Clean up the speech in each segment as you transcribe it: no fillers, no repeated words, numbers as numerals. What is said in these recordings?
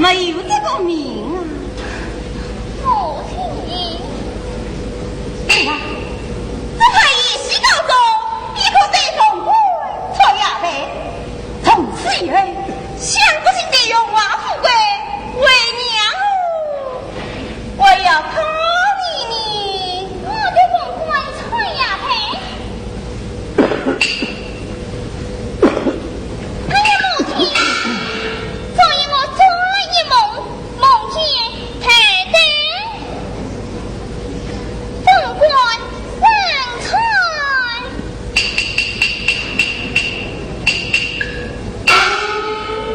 没有这个名啊。我听你。对吧？这太医西告中，一个在中国错呀呗。从此以后，想不尽的荣华富贵为娘哦，我要考你，我的公官错呀呗。哎呀，母亲，昨夜我做了一梦，梦见太太凤冠上穿。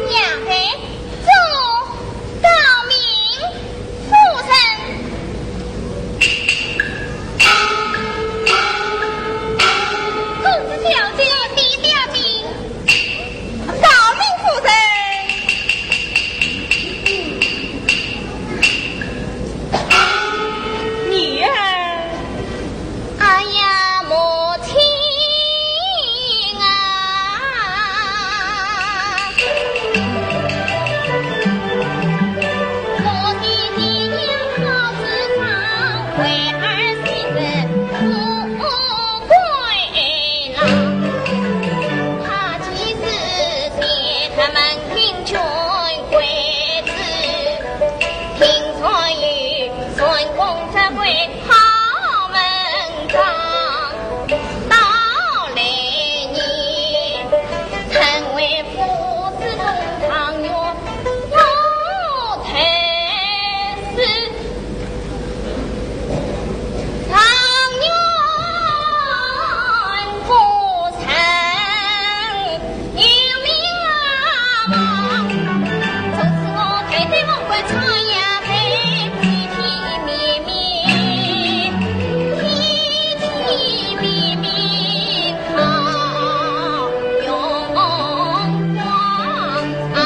娘妃做高明夫人，公子小姐的表弟高明夫人。女儿，哎呀，母亲啊！我的爹娘好似他，为儿媳妇富贵郎。他既是给他们听劝贵子，听说与孙公这会好文章，到来你成为父子同堂哟，我才是常愿不成有名啊！从此我太太梦归穿呀配，体体面面，体体面面好荣光啊！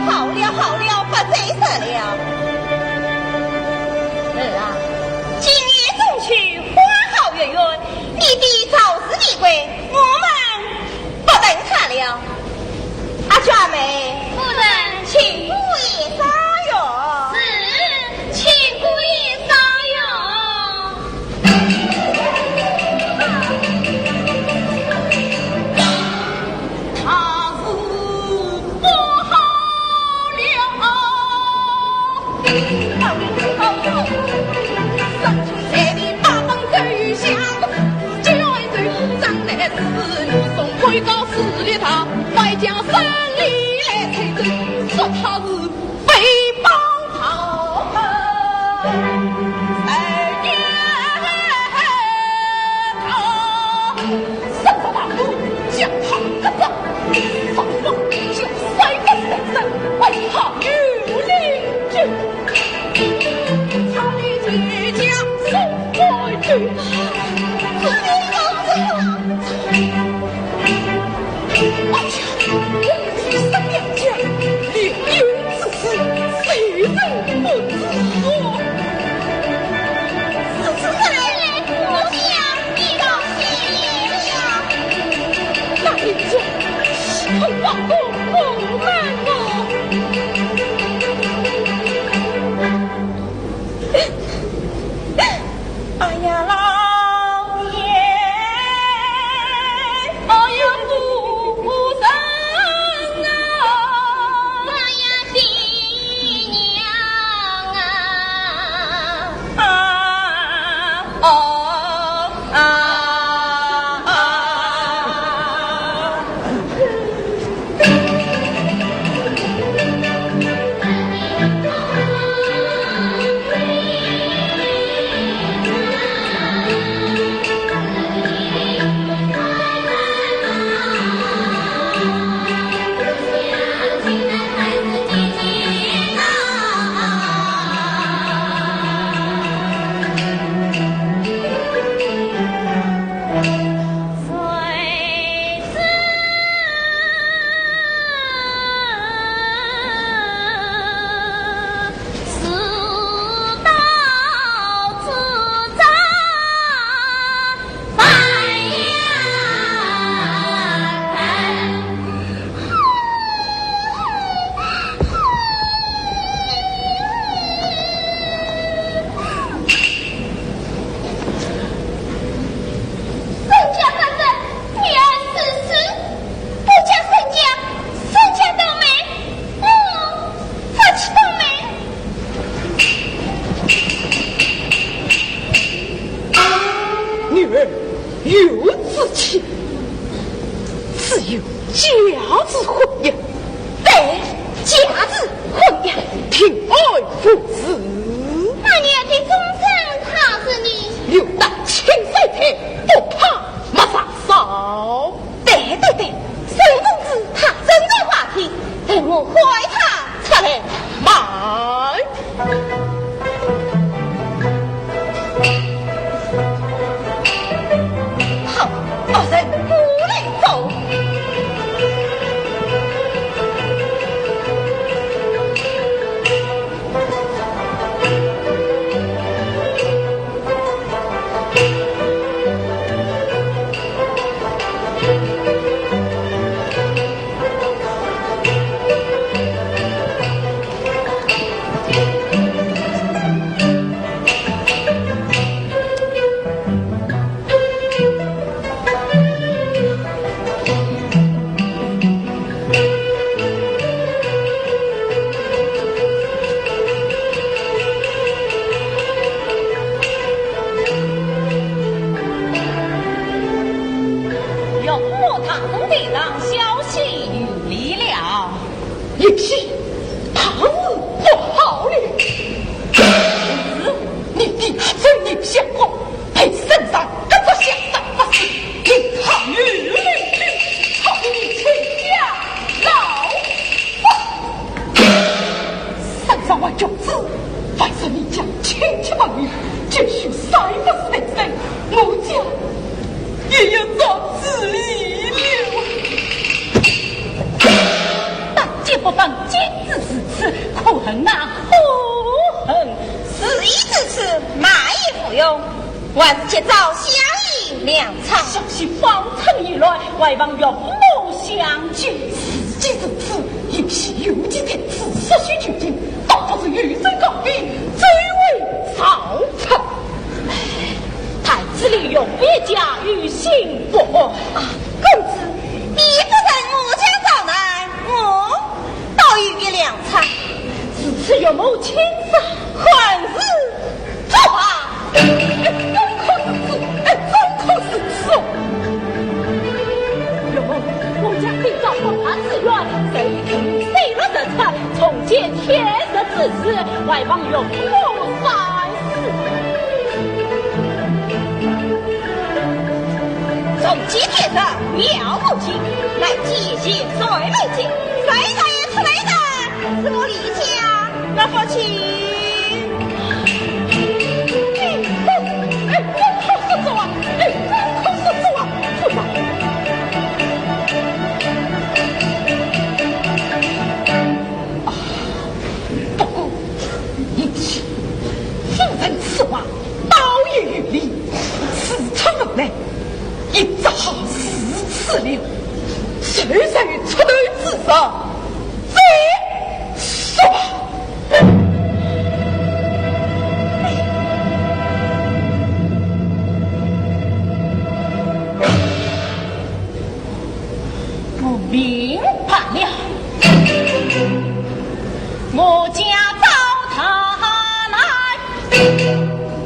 好了好了，不再说了。儿啊，今夜中去花好月圆，你的早事离归，我们不等他了。阿娟妹，夫人，请姑爷撒药。是请姑爷烧他是不好了。好了好了，上秋菜的八方走香，就爱走张来是女送回高寺里他外将生里来。家子婚姻，对，家子婚姻，挺爱父子。那年的忠贞他是你，有那青菜菜，不怕没上手。对，沈公子他真的话题，等我怀他出来买。好，二人不能走。一起，他日不好了。你弟真有想过，陪圣上跟着下山发誓，你好女人，好你全家老圣上为君子，凡是你家亲戚朋友，就许塞不是人生，我家也要遭治理了。既不分今日之词，可恨啊可恨！事已至此，马也服用，还是切照相应粮草。小心方寸以来，外邦永谋相救。时机至此，有些有计天子，失去求进，倒不是与贼告别，追为造臣。太子利用别家于幸福。公子，你不等我家找来，我倒有一粮草。此次有谋亲上，还是做法。中口是此。有谋，我家可以找到他自愿，谁了的菜，重建天神之事，外邦永不三世。从今天上了不起，乃祭献水路经，谁家也出来的，是我李家那不起。不过，因此，夫人此话，刀也于理，此出门来，一早死次了，谁人出头自杀，再说吧。我明白了，我家找他来，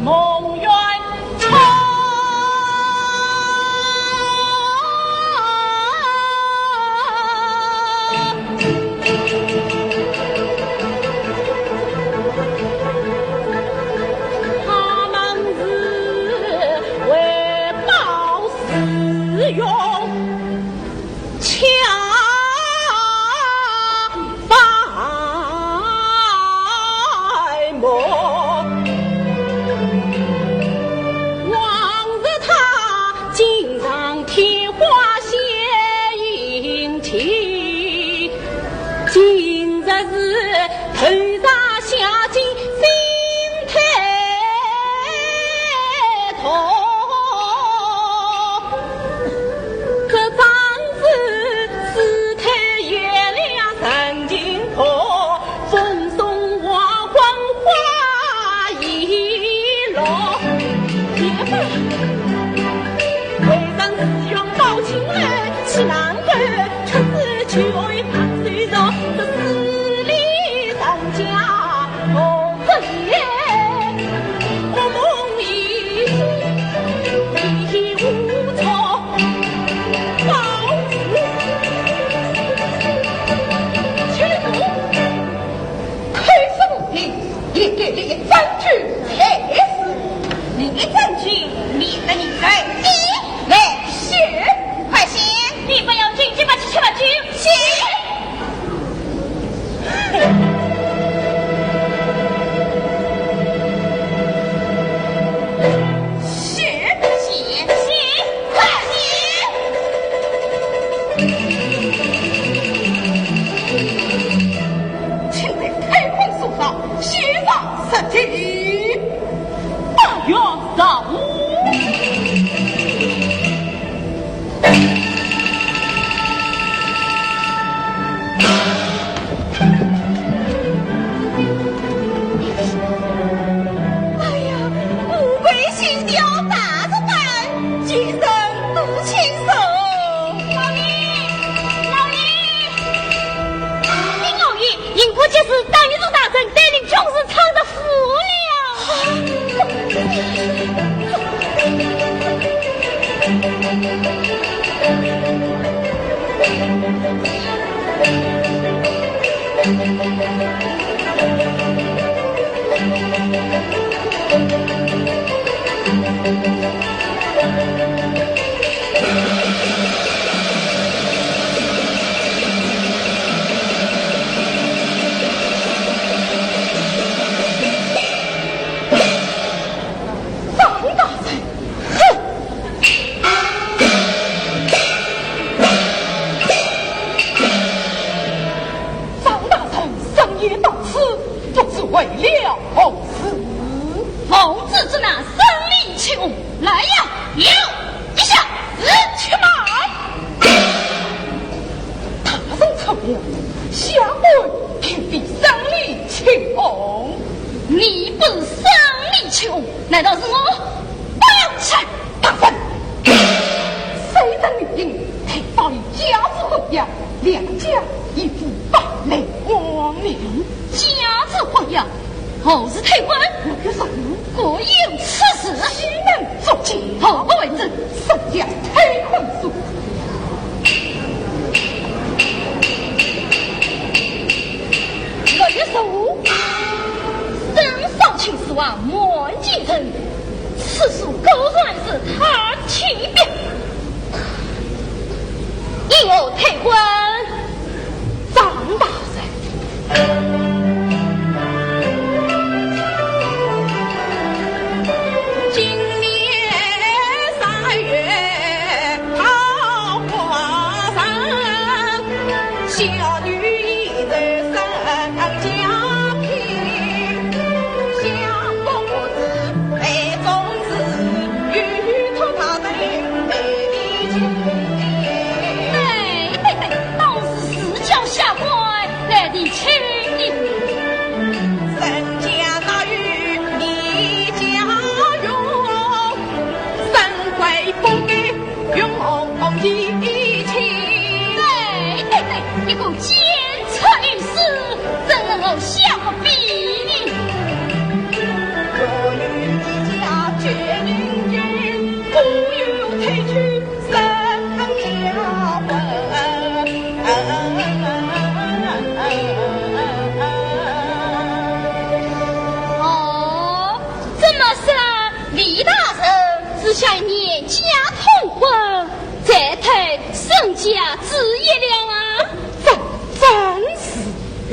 梦圆冲。他们是为报私用。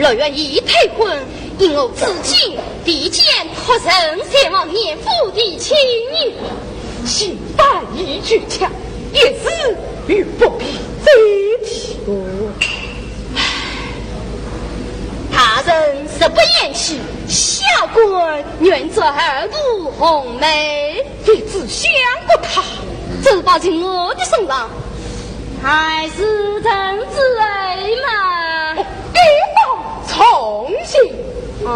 若愿意退婚，因我至今必见托人前往年夫的亲女，心待一句强，也是与不必这体哦。他人实不言弃，下官愿做二度红梅，也只想过他，只报进我的身上，还是真滋味嘛？一道重新，告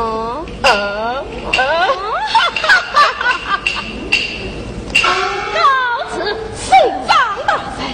辞宋张大人。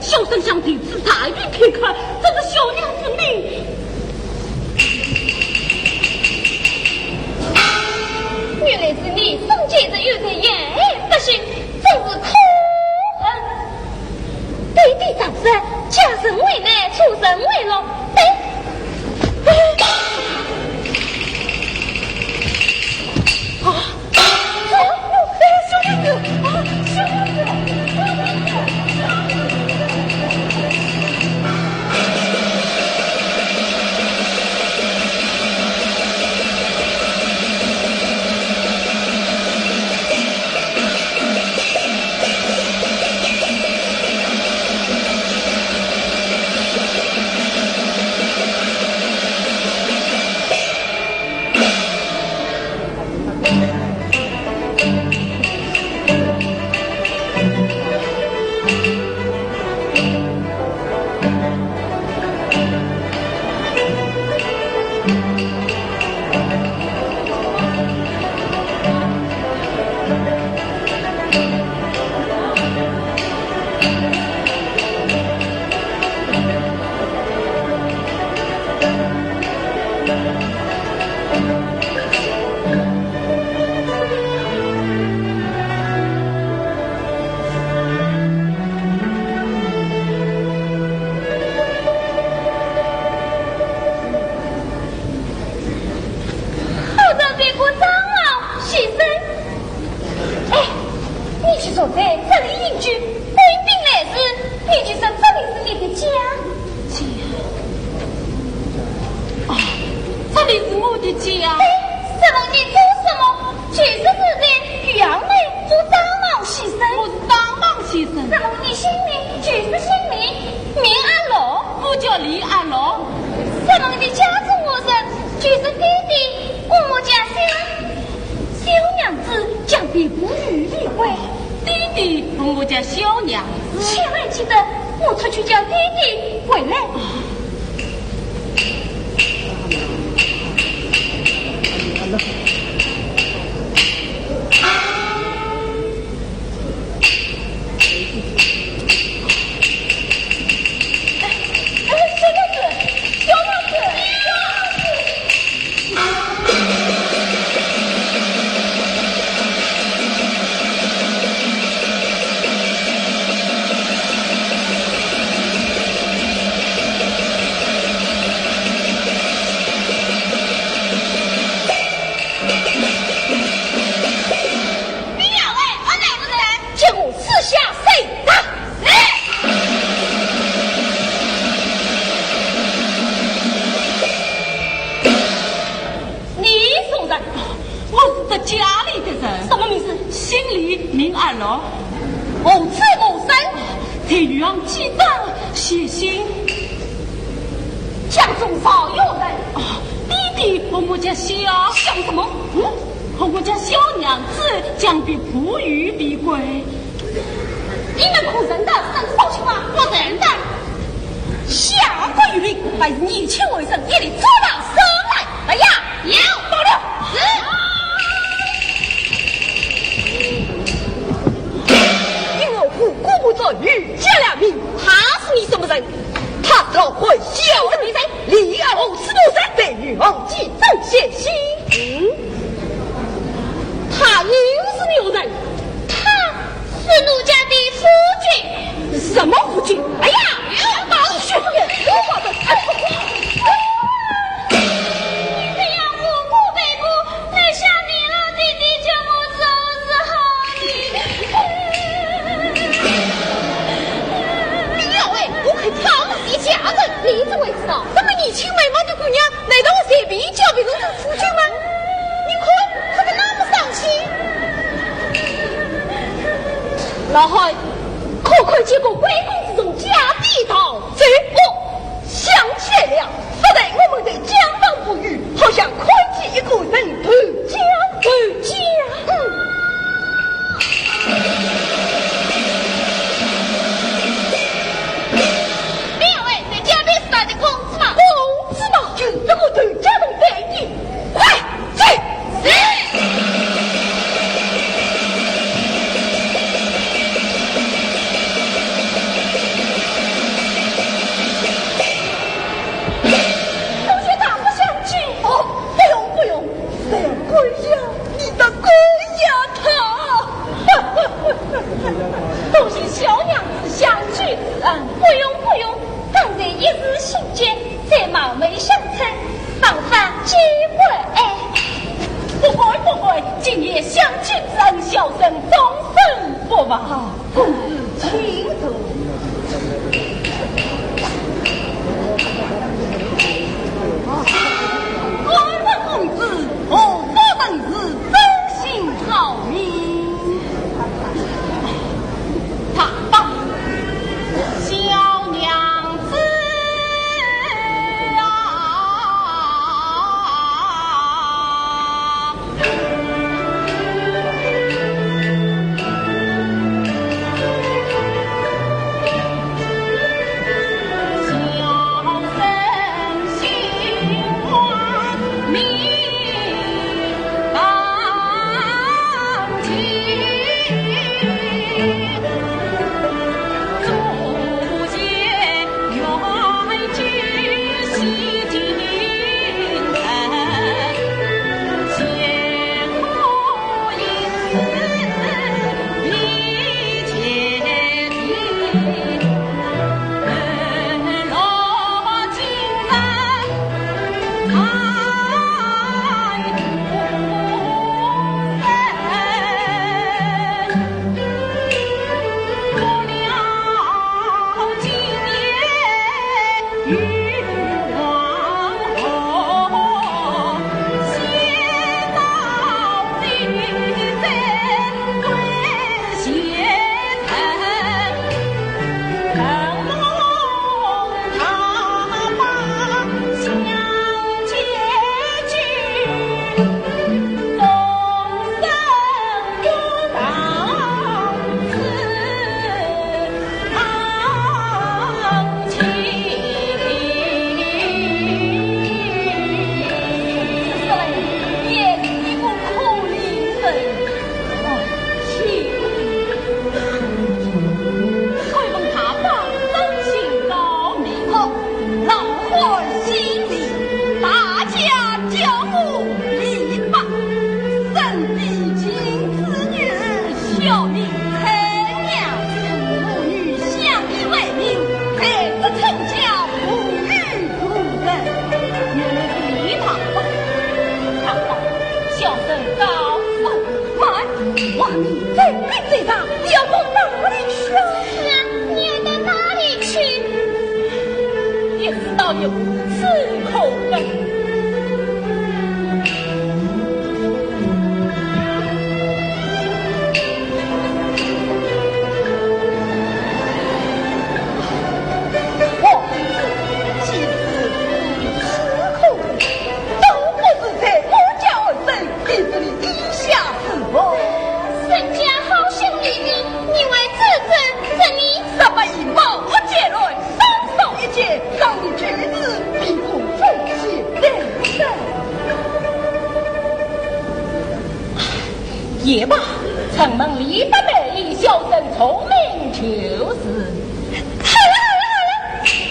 小生想对此大于撇开，这个小娘子你。原来是你生前的有点言不行，真是可恨。对地长生，家人为难，出人为乐。咱们的家中我人就是爹爹，我家小娘子将必不予理会。弟弟和我家小娘子，千万记得我出去叫爹爹回来。老汉，可快接过关公之中假地道，这我想起来了，不然我们在江上不遇，好像快起一个人头家头家。两位在家里是他的公子吗？公子吗？就这个头家的带你，快走！都是小娘子相聚之恩，不用，刚才一时心结，再冒昧相称，仿发机会。不会，今夜相聚之恩，小生终身不忘。公子请走。官人公子，我等是真心好命。小娘子啊，小这陈家无语无人，原来是李唐吧？唐王，小生告诉满，王你真命最大，你要往哪里去啊？是啊，你要到哪里去？也知道有此口人。也罢，城门里的美，小生聪明就是。好了好了好了。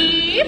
一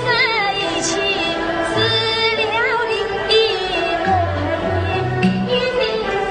生一起，死了离别，我陪你，一生。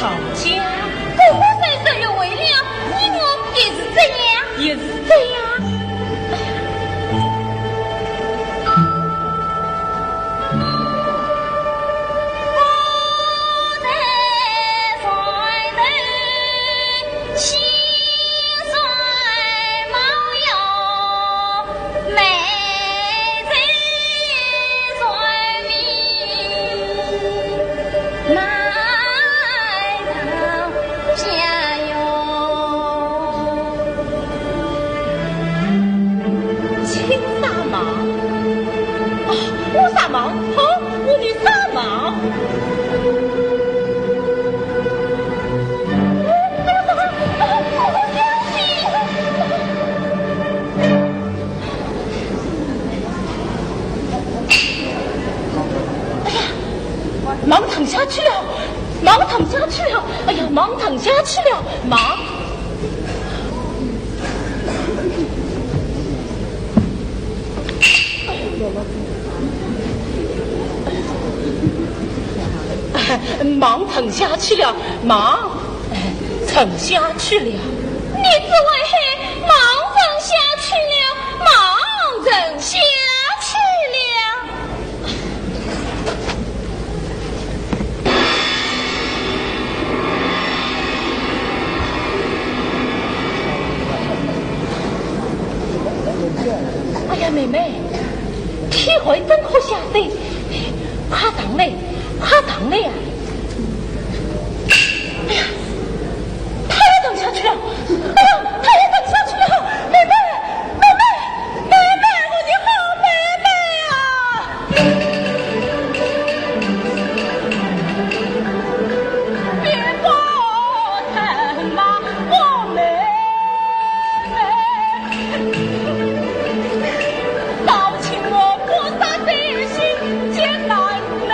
吵架。哥哥虽说有为了，你我也是这样，也是这样。忙躺下去了，忙躺下去了，哎呀，忙躺下去了，忙。忙躺下去了，忙躺下去了。你只为黑忙躺下去了，忙躺下去了。哎呀，妹妹，天还真可下水，快躺嘞，快躺嘞呀！哎呀，他也躺下去了，哎呀，他也躺下去了，妹妹，妹妹，妹妹，我的好妹妹啊！别过疼嘛，我妹妹，抱起我菩萨的心艰难嘞。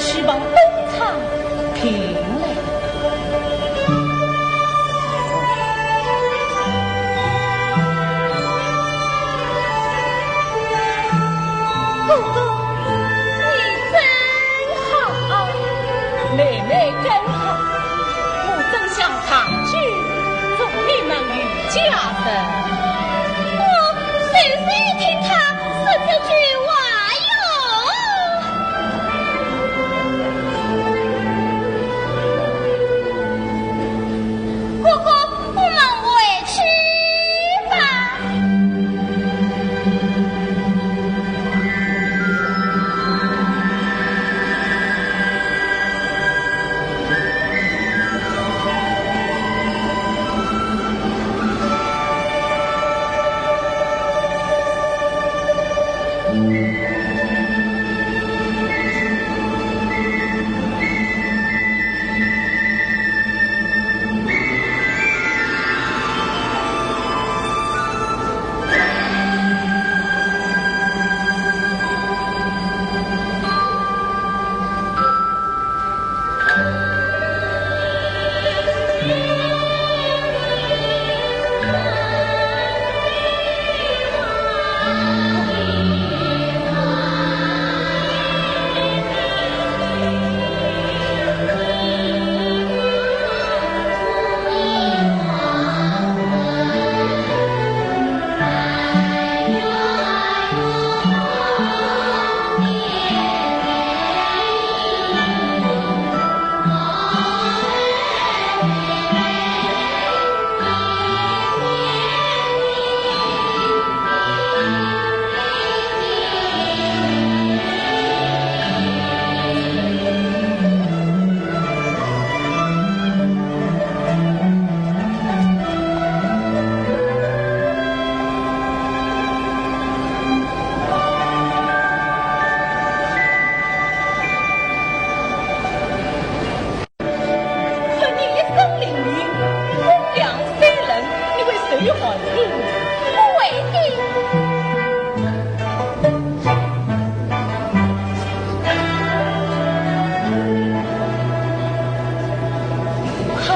去往东厂平嘞。哥哥，你真好，妹妹真好，我真想长久祝你们与家人。我随随听他说这句话哟。哥哥，我们回去吧。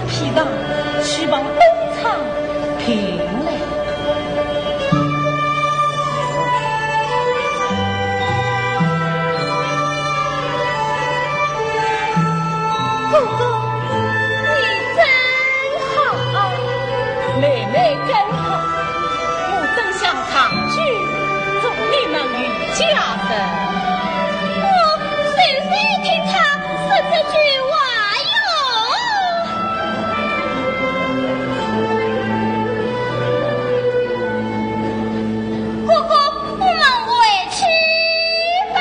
披上，去往东厂平来。哥哥，你真好，妹妹真好，我真想长居，祝你们与家人。我谁听他说这句话哟？哥哥，我们回去吧。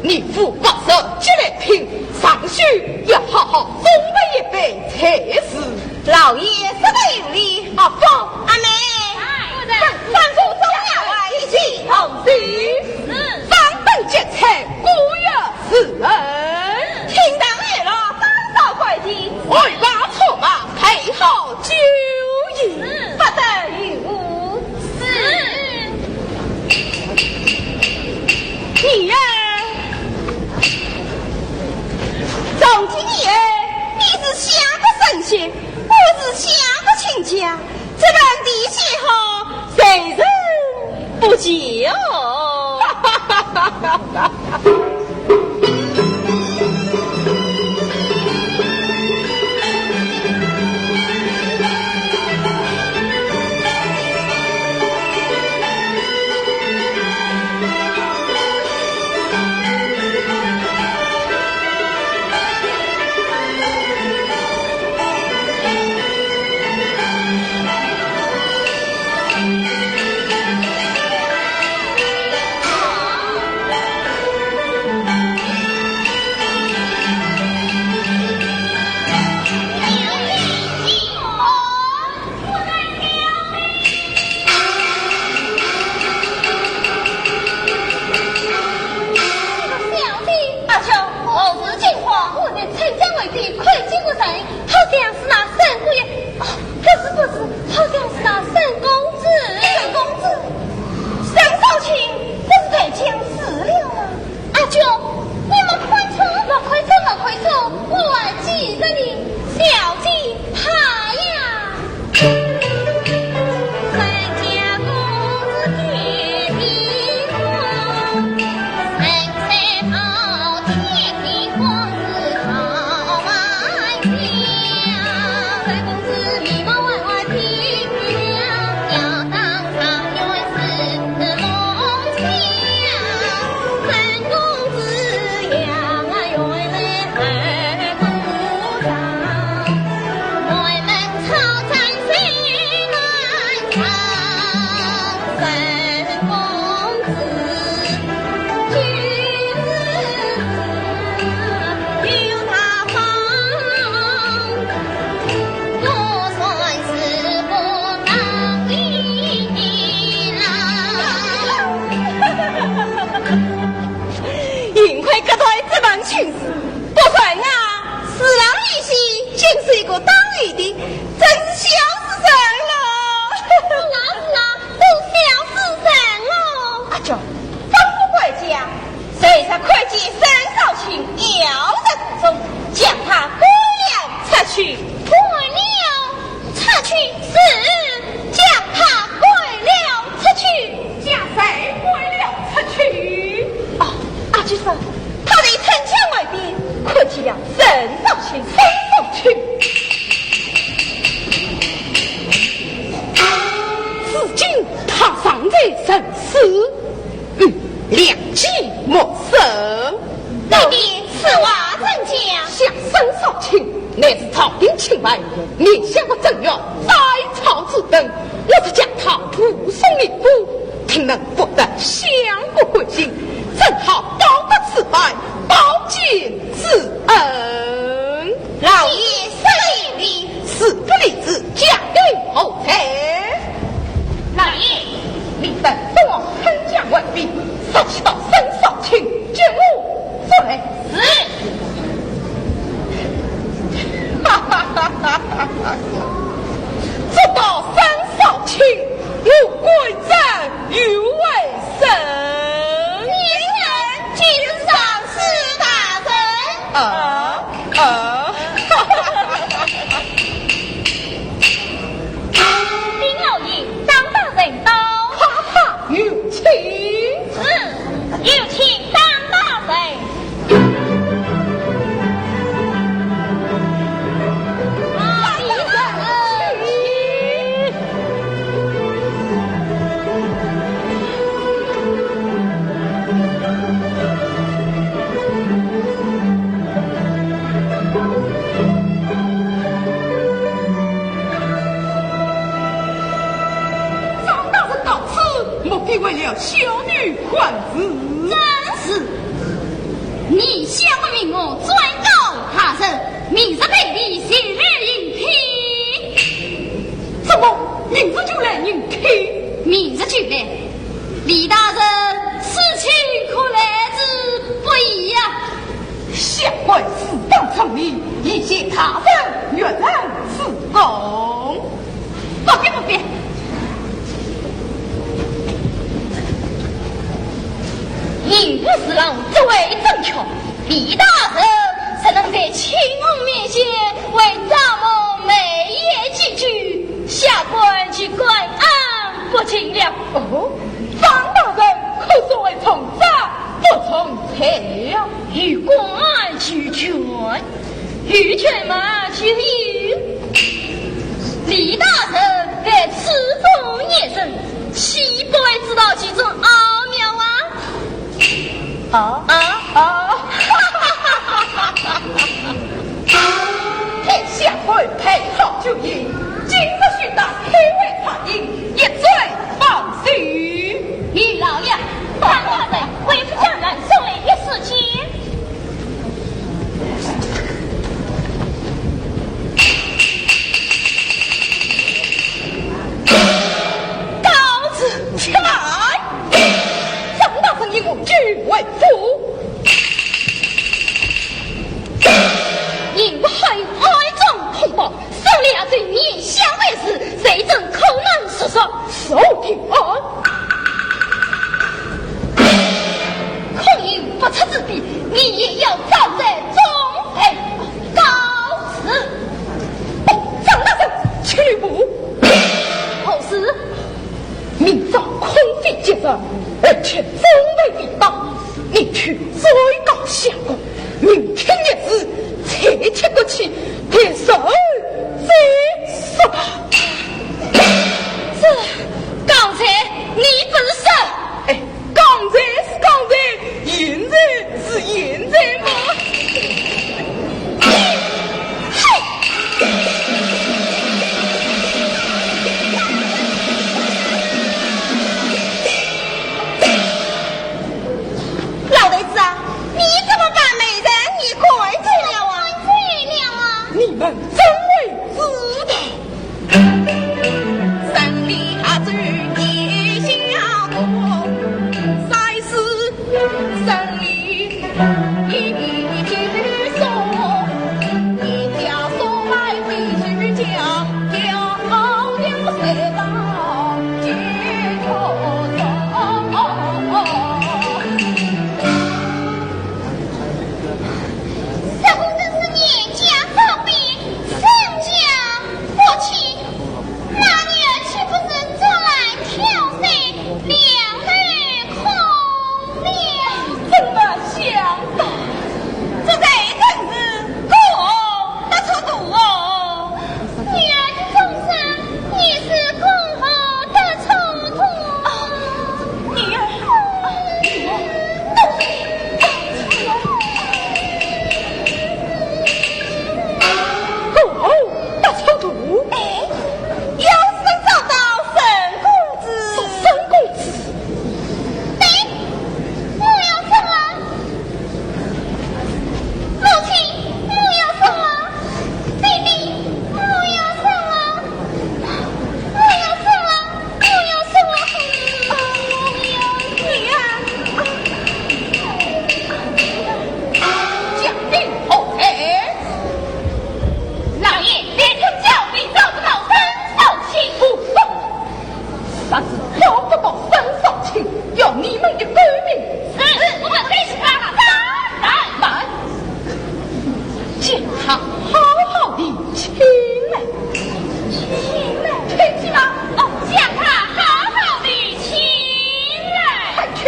你父报仇积来品，尚需要好好奉了一杯才是。老爷说的有理，阿凤、阿妹，三姑总两位一起同行，三等劫财，古有此人。听当日了，三道怪计，外八错马，配好酒饮，不得与无你呀，总经理，你是下个神仙。方大人可所谓从长不来，玉泉马去矣。李大人在此中眼神，岂不会知道其中奥妙啊？天下会配好酒饮，今日寻到黑尾判饮，一醉方许。于老爷，范大人为夫将人身为一事情。告辞起来，张大人以我俱为夫。因害哀众同胞，受了这逆相为事，谁正口难实说，受平安。恐有不测之弊，你也要站在中陪。告辞。张大人，去步。后事明早空飞接人，而且风雷抵挡，你去最高相公，明天也是切切过去，别手再说吧。这刚才你不是说？哎，刚才是刚才，现在是现在吗？老头子啊，你怎么把美人你灌醉了啊？你们真会知道。生理下子一下多，才是生理一说，一家说来必须讲，了谁到结头这不正是年家方便，身家不齐，那女儿岂不是做来挑水，两泪空了？怎么想到？这才真是公的出度哦！女儿的终身也是公后的出途。女儿，哦，大草图，哎，要是找到沈公子，沈公子，对，我要什么？母亲，我要什么？弟弟，我要什么？我要什么？我要什么？你啊，将令后台。老爷，连根脚你找不到身上亲。啥子找不到身上亲，要你们的革命。我们得是他来，见他好好的亲来，亲去吗？哦，将他好好的亲来。快去。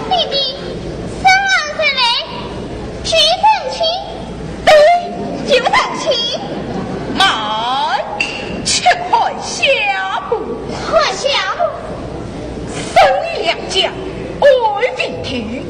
弟弟，生郎才来，去正亲。对，就上去。慢，且快下步。快下步。生意两家，爱并提，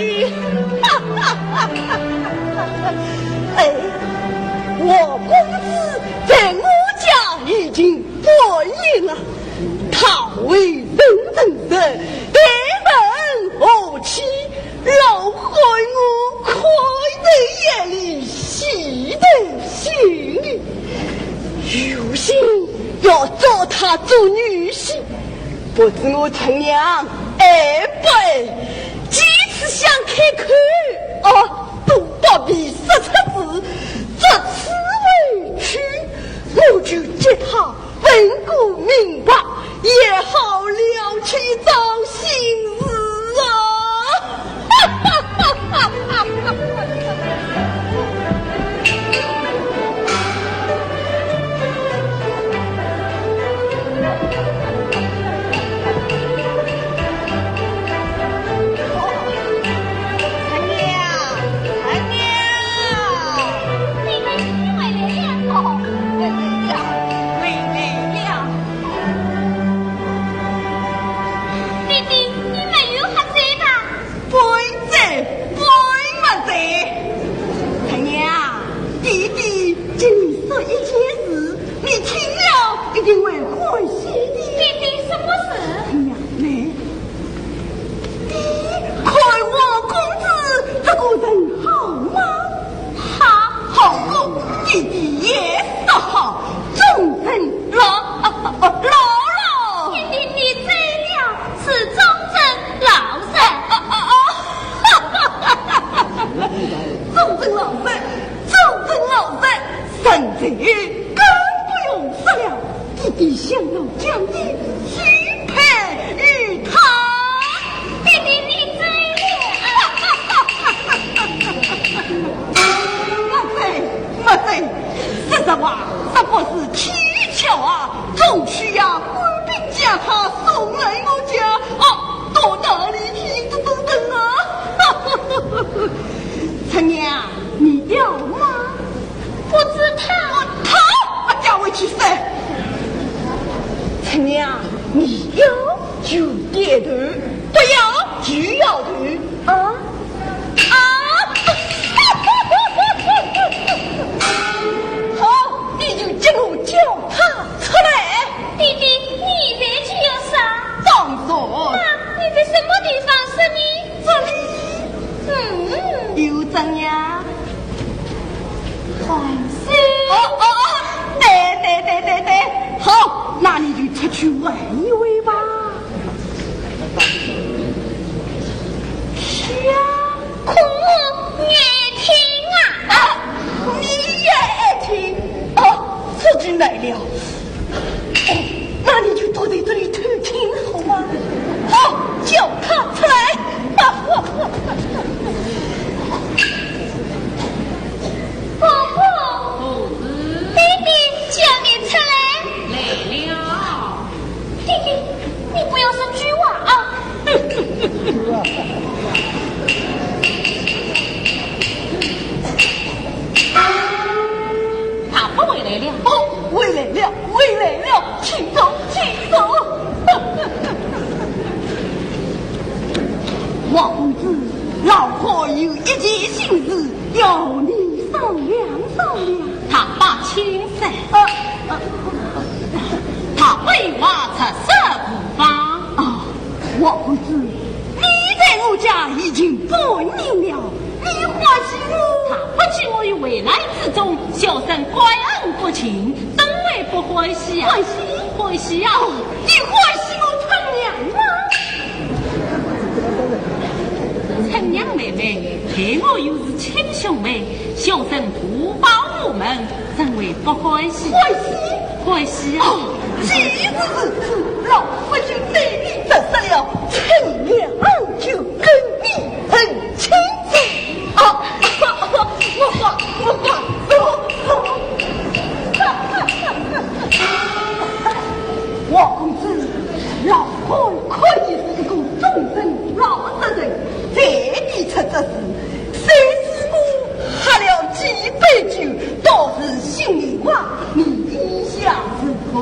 你。哎，我公子在我家已经8年了，他为人正人，给人和气，老害我快在眼里，喜在心里，有心要找她做女婿，不知我陈娘爱不爱，几次想开口，都不必说出字，这次委屈，我就接他问个明白，也好了却一桩心事因为欢喜的弟弟什么事？娘嘞，弟看我公子这个人好吗？好个弟弟也是好，终身老。弟弟你醉了，是终身老人。终身老人，甚至更不用说了。弟弟想要将你许配于他，弟弟你醉了。没对，这实话这不是蹊跷啊，总需要官兵将他送来我家，到哪里去等啊？陈娘，你要吗？不知他叫我去噻。陈娘，你要就点头，不要就摇头。好，你就接我叫他出来。弟弟，你在去有啥？当然。你在什么地方是你？这里。有怎样？皇上。对，好，那你就出去玩一玩吧。去啊，可我爱听啊！你也爱听？出去来了。那你就躲在这里偷听好吗？好，叫他出来。婆婆，弟弟叫你出来。来了。弟弟，你不要说句话啊！他不回来了。回来了，请走。王公子，老婆有一件心事要你商量。他把亲生，他为娃出色不方。王公子，你在我家已经8年了，你欢喜我？他不记我于未来之中，小生怪恩不情，当为不欢喜啊！欢喜啊！你欢喜我陈娘吗？陈娘妹妹，陪我又是亲兄妹，小生不报我们，怎为不欢喜？欢喜啊！既是如此，老夫就对你得失了，陈娘就跟你成亲子。我王公子，老婆可以是一个终身老实人，在你出这事，虽是我喝了几杯酒，倒是心里话，你意下如何？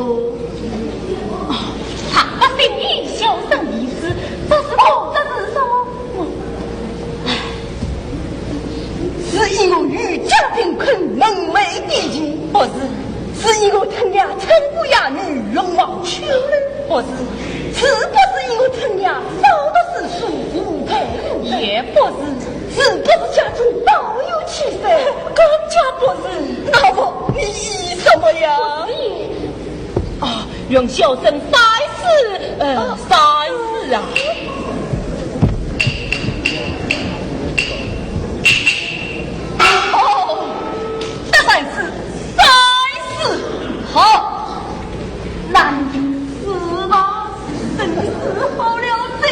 他不信你小生意思，这是什么？已经不是一个疼呀称不呀女容貌全不是，是不是一个疼呀少的是属无配，也不是不是家中倒有气色，更加不是。老婆，你意什么呀？啊，让小生赛事啊！哦，这才是赛事好，难是吧？真是好了这事。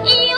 有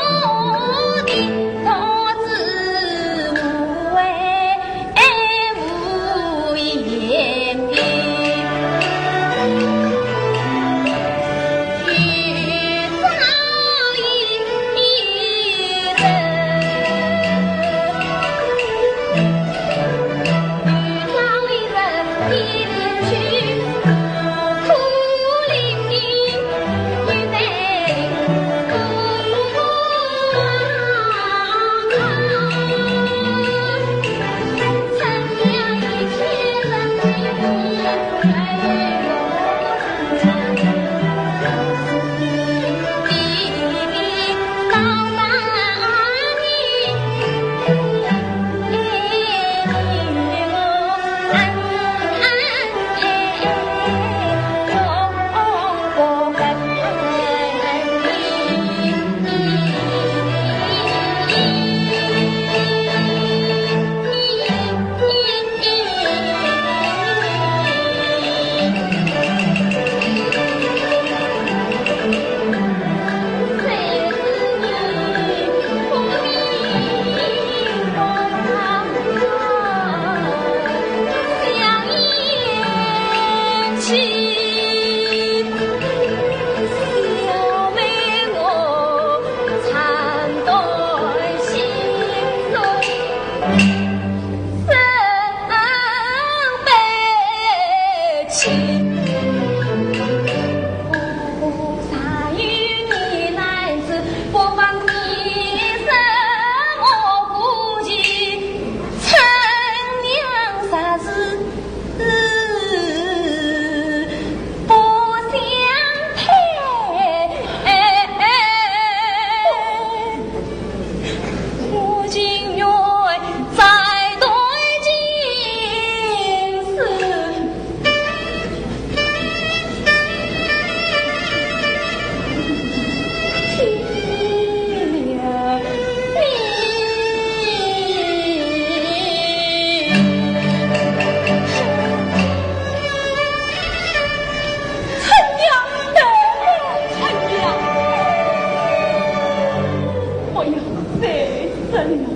啊！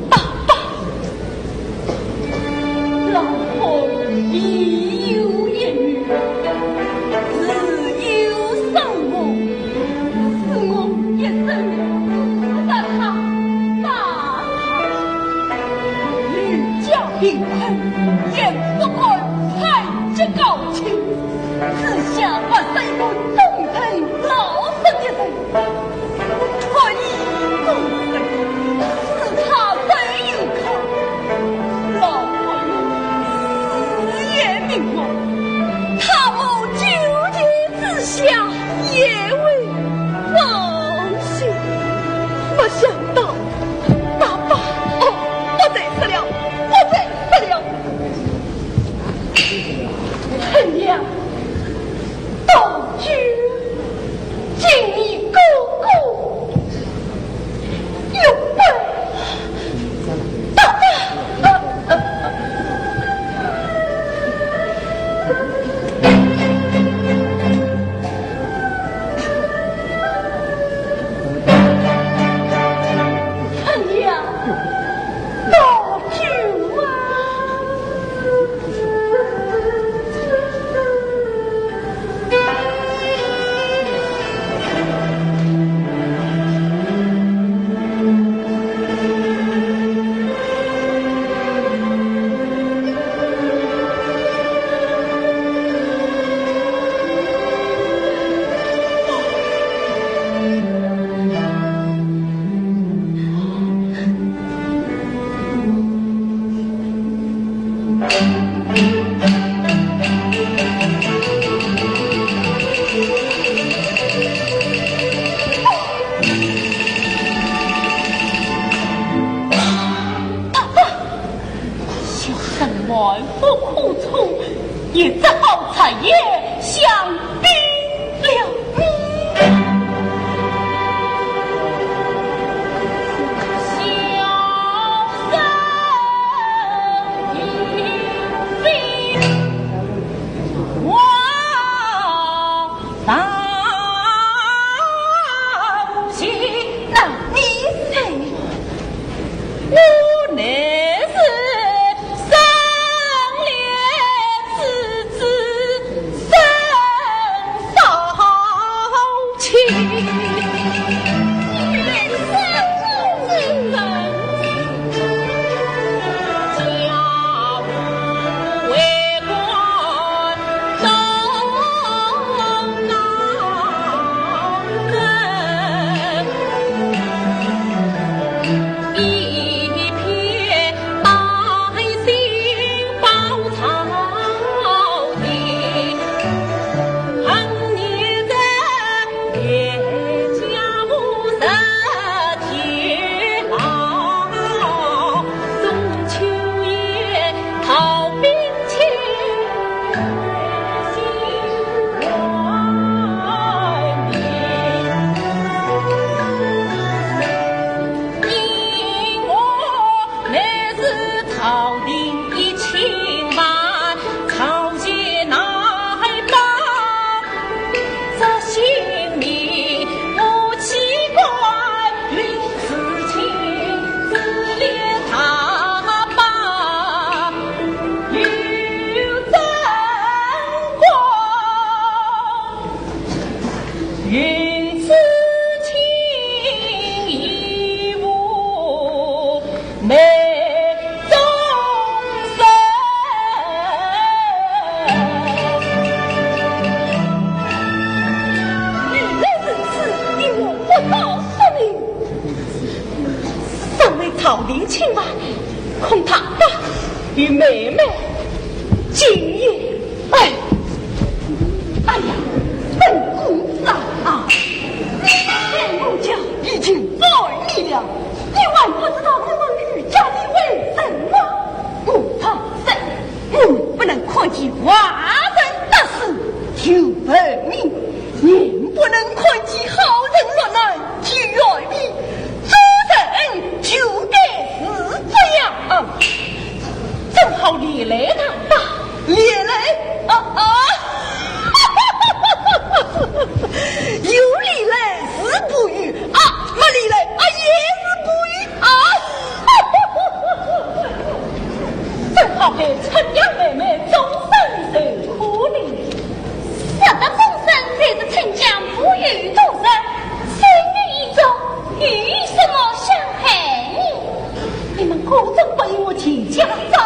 可真被我亲家遭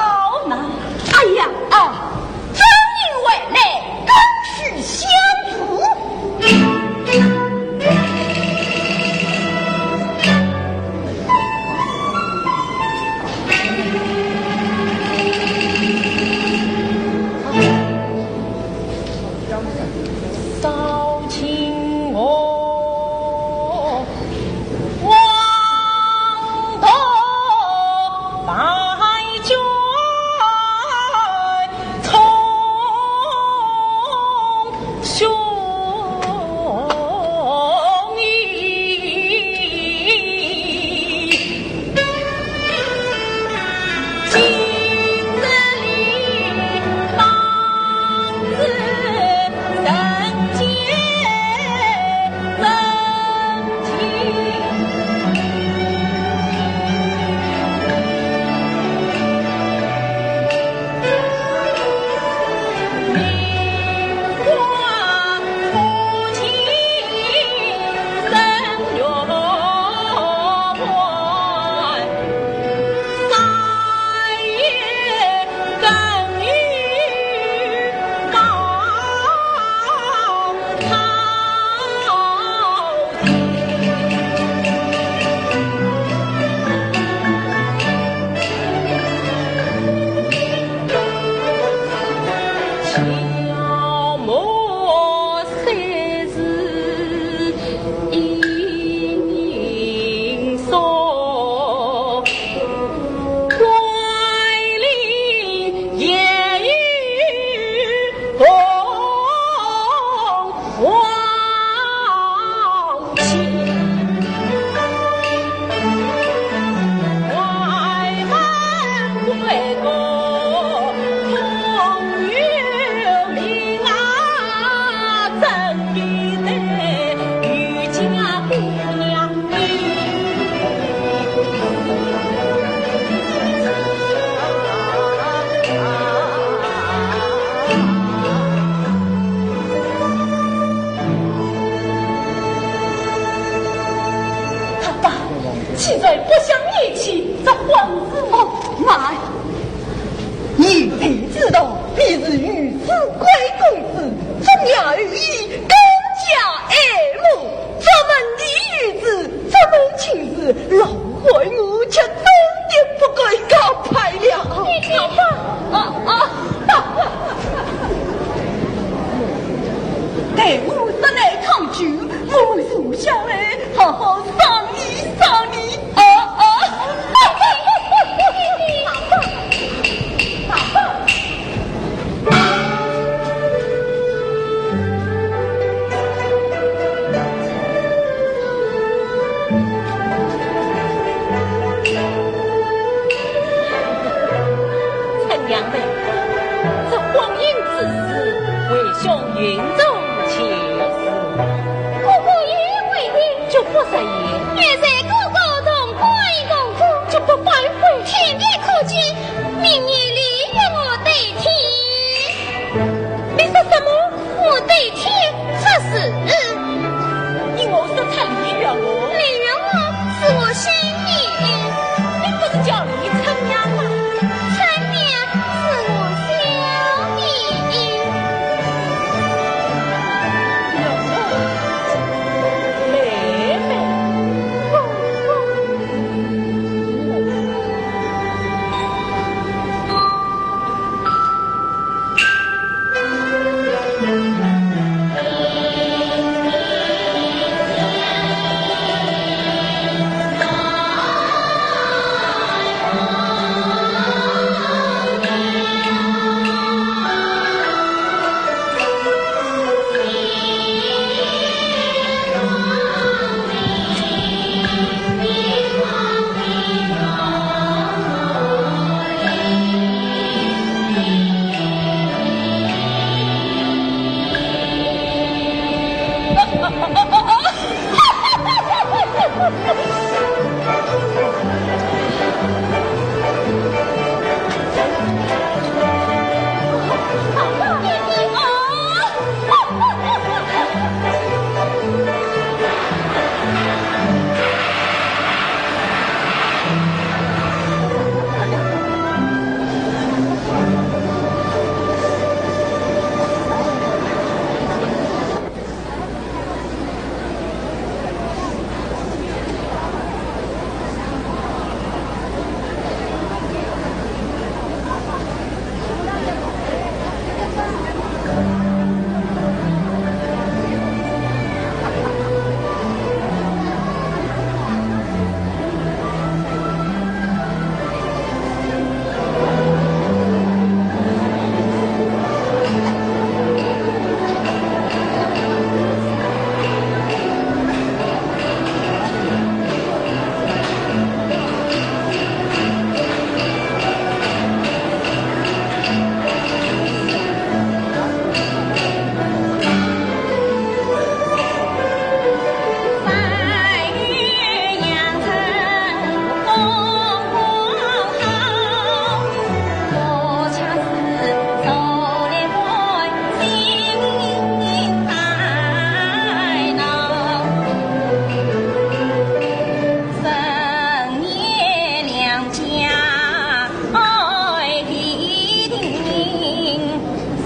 难。哎呀啊！正因为来更需相助。少卿我王头白卷从兄义，今日里当自人间人情。消磨三日银锁，怀里夜雨风黄旗，外门回过风雨。岂在不想一起，这皇子哦，妈，你必知道你是御史贵公子，中雅于义，更加爱慕。这门的御子，这门亲事，老怀我却真的不该高派了。你听吧，待我得来抗拒，我属下来好好商议商议。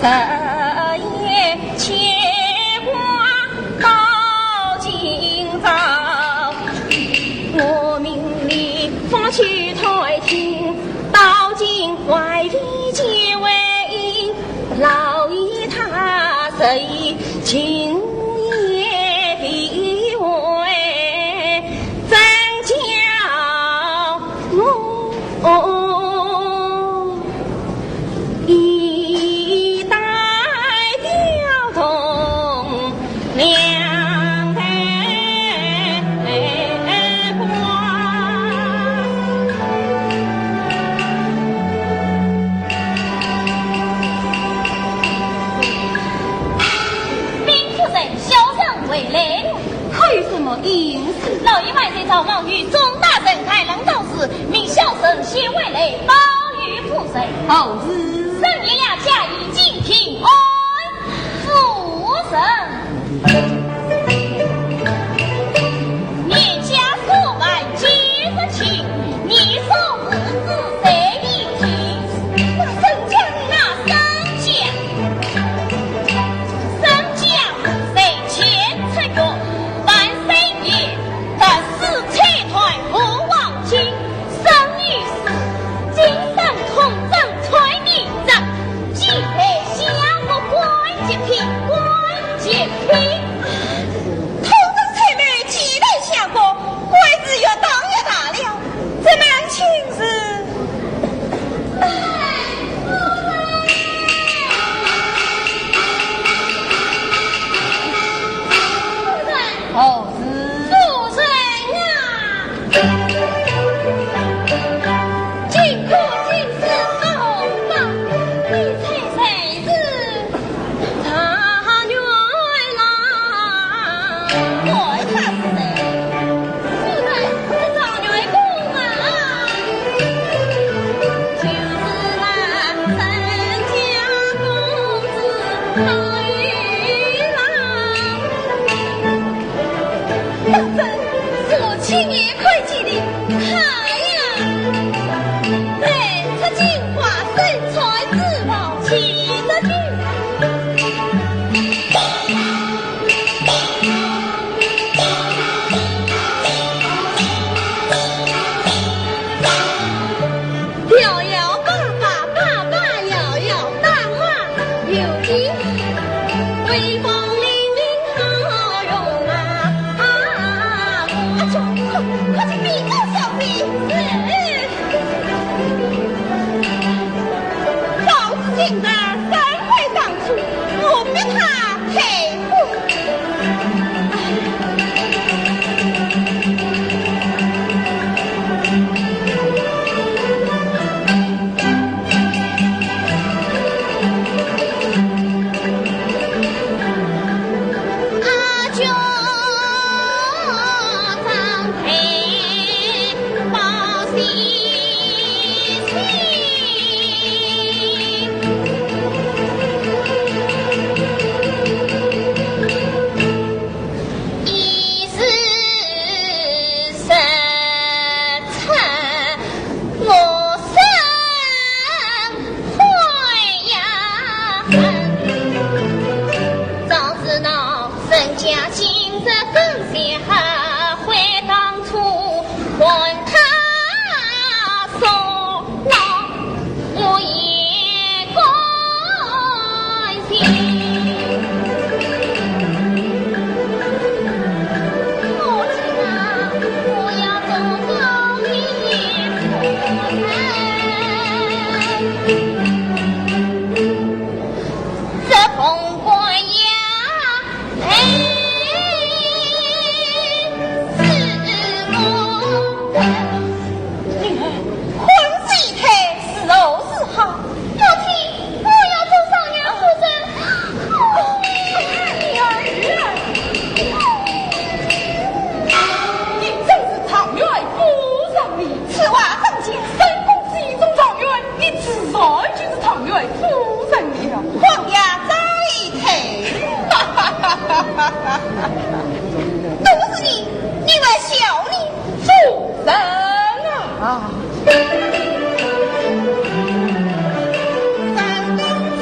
夜牵挂到今早，我命里放去台听，到今怀里结为因，老爷他谁今夜必为真叫我一代调动两代兵夫人小人为累，还有什么因事？老爷外在朝忙于中大人开能道事，命小生先为累，保于夫人。后日生爷呀，加以敬平安，夫人。年家所买皆是情，你所自知谁一听？那生将那生将，生将谁前程月，万岁爷，但是财团不忘情，生于世，今生同正传名章，既配相国关节品，关节品。同正才妹既然相国，官职越当越大了，这门亲事。后日夫人啊，今可今世好吧，你猜谁是他女郎，我他是谁？夫人是赵女公啊，就是那陈家公子赵玉郎。当真是我亲眼看见的，他呀，哎，他金华身材自保，气得俊。摇摇爸爸，爸爸摇摇，大话有理，威风凛凛好容啊！阿兄，快去比高小比，老子今日三回当初，我逼他赔付。阿舅张培报喜一时失策，我生悔呀恨。早知道人家今日更些后悔当初，还他所劳，我也甘心。我知道我要做公益夫人，这风光呀，是我女儿，婚事一开，是后是好。要听，我要做上阳夫人。女儿，你真是常愿夫人哩！此话正经，三公之一中状元，你自然就是常愿夫人了。皇爷再退，都是你，你为笑你夫人啊！三公子。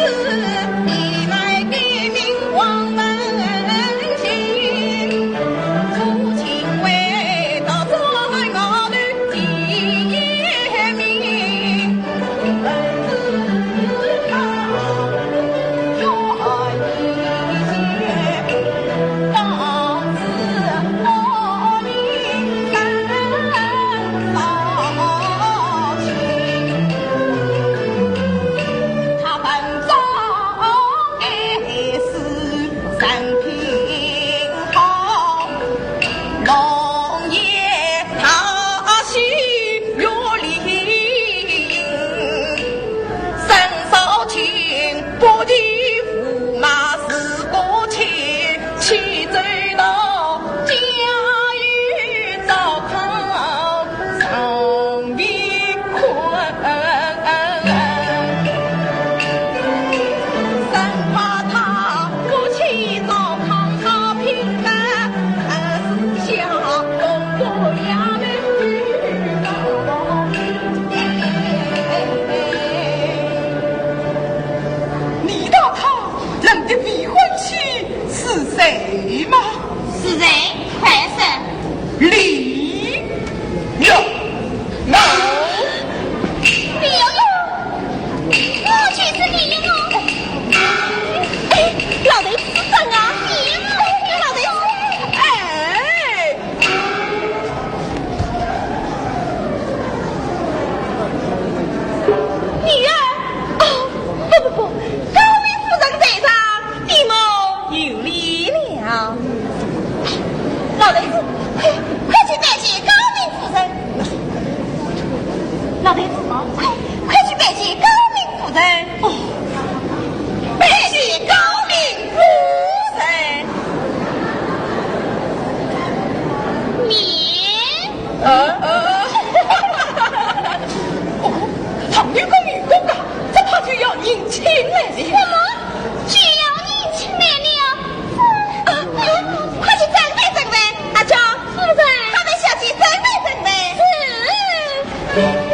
阿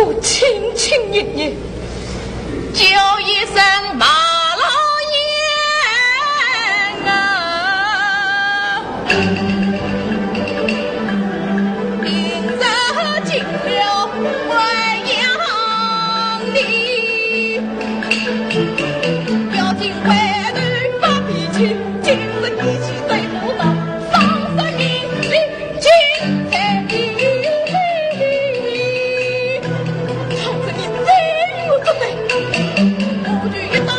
我轻轻一念，叫一声马老爷啊，明日进了淮阳里，要进淮南发脾气，今日一起对不到，丧身名利尽在地里，从此你罪我不罪，不惧一刀。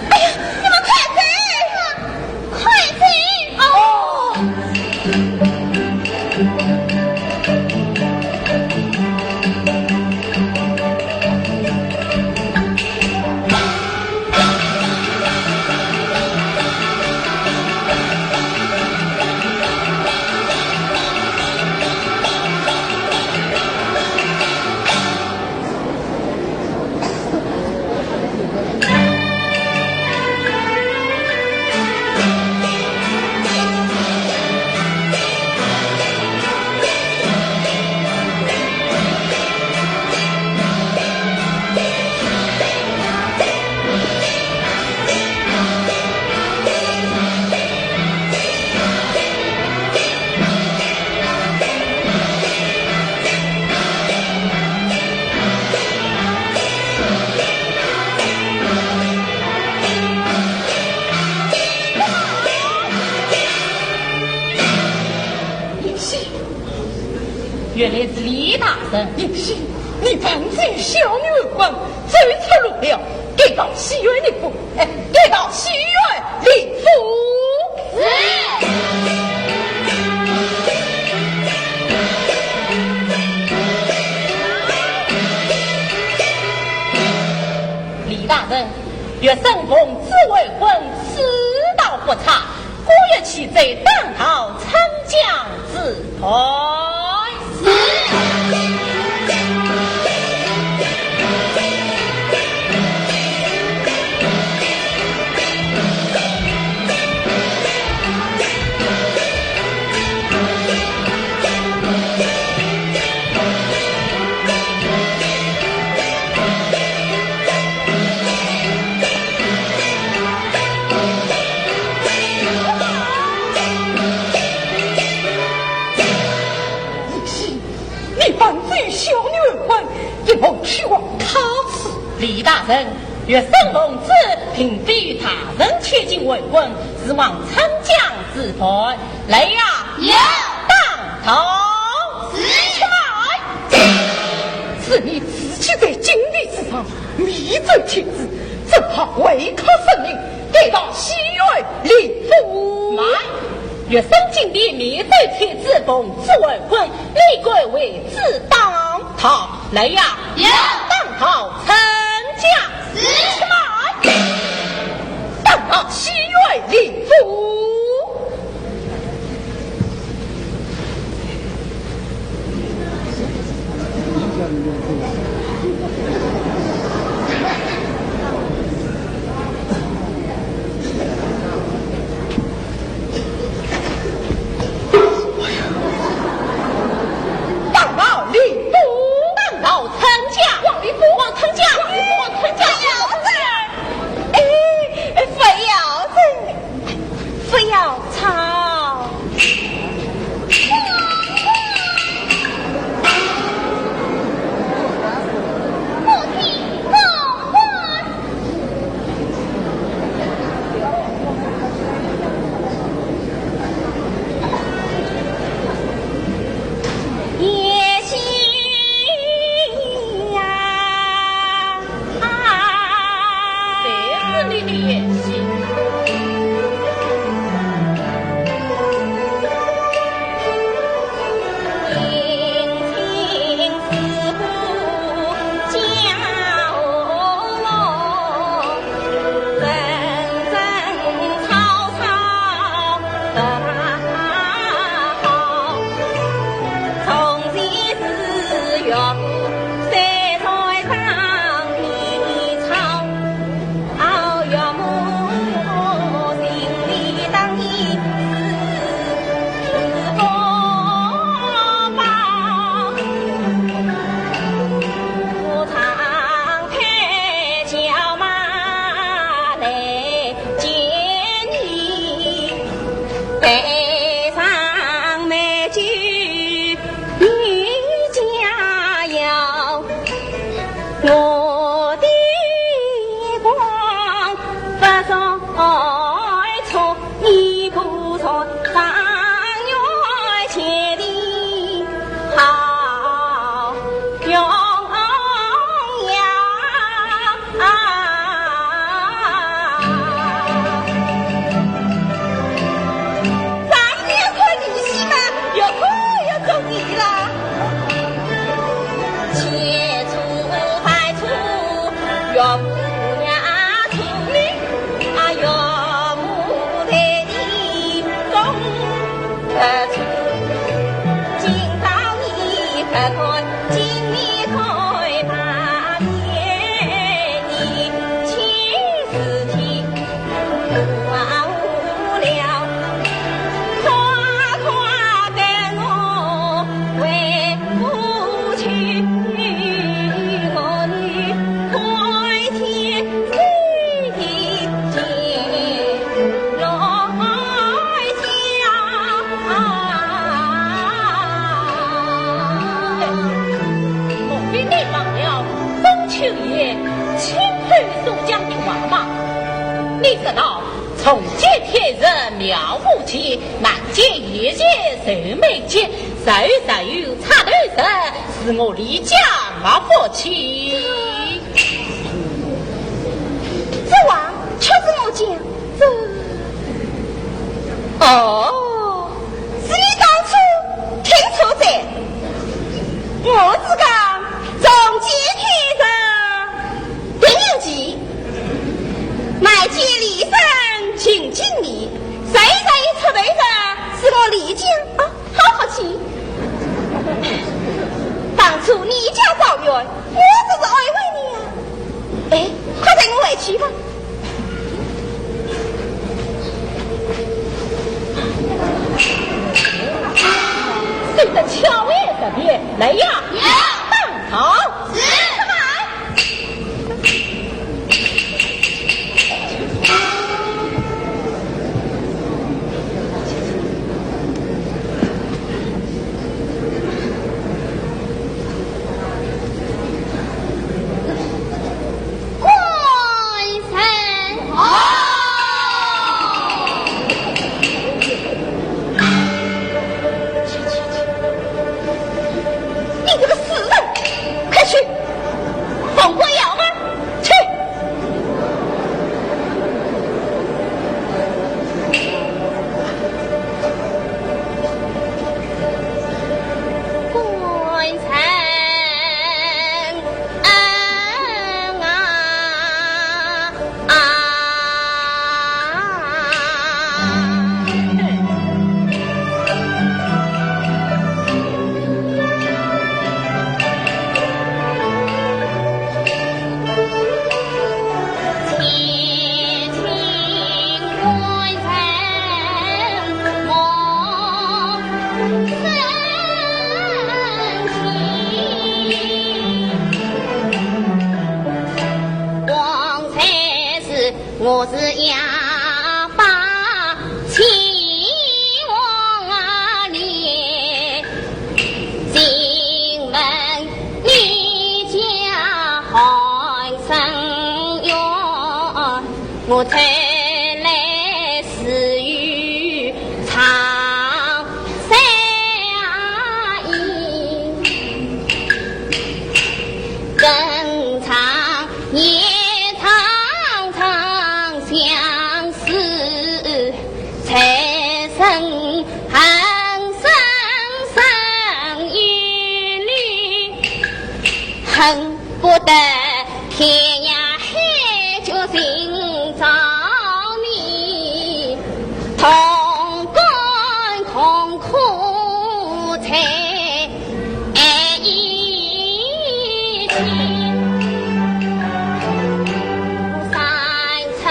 哎呀，你们快走，快走！哦。原来是李大人，林夕，你犯罪小女儿官，罪出入了，给到西园里府，给到西园里府。李大人，若生逢子未婚，世道不差，故月其罪当逃参将自推。小女儿官，一梦去往他此。李大人，若生逢子，并非与他人贴近为婚，是望参将自推。来呀，有当头起来！是你自己在经历之上迷罪天子，只怕违抗圣命，给到西院立府。若生今的灭罪天子逢子为婚，立贵为子当头。来呀，有当头参将起来！当到西院立府。当到参将，往里府，往参将。从今天人庙户前，难见夜间人美见，谁有插头人，是我离家没福气。这话却是我讲，哦，是你当初听错在，我是讲从今天人定有计，乃见离身请经理，谁出头人是我离家啊，好福气。当初你家造园，我只是安慰你啊，哎，快带我回去吧。随着巧言这边来呀，当好是什么？我是哑巴希望里请问你家寒生哟，我推来是与长山影更长夜恨不得天涯海角寻找你，同甘同苦才一起。三层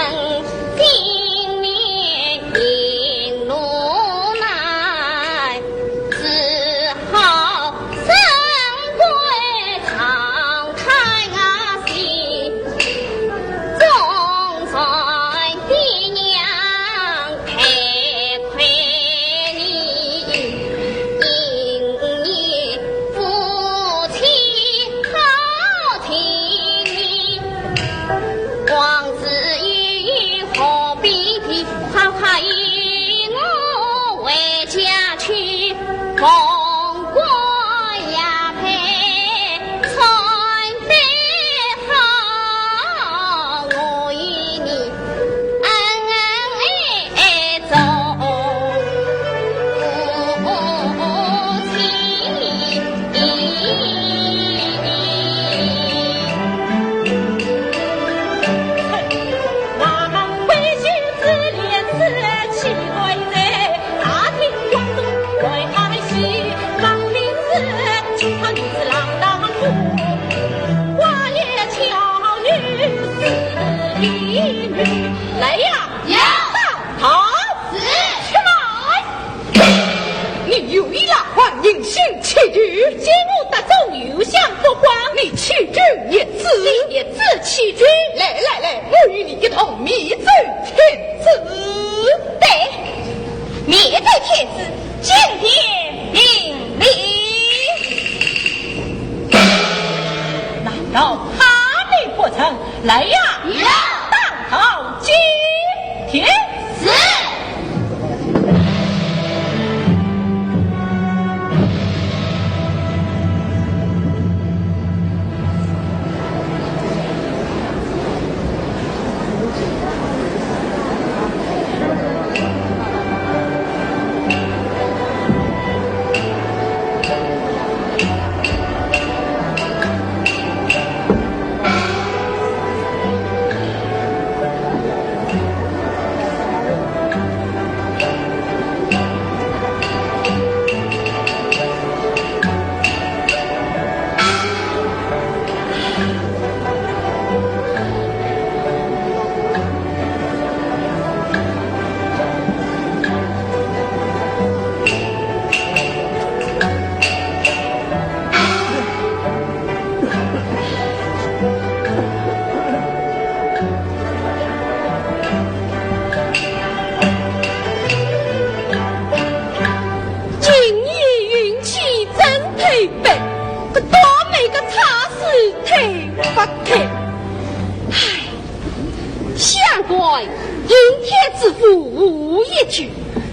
金面迎路来，只好生归长。过程，来呀！当好今天是。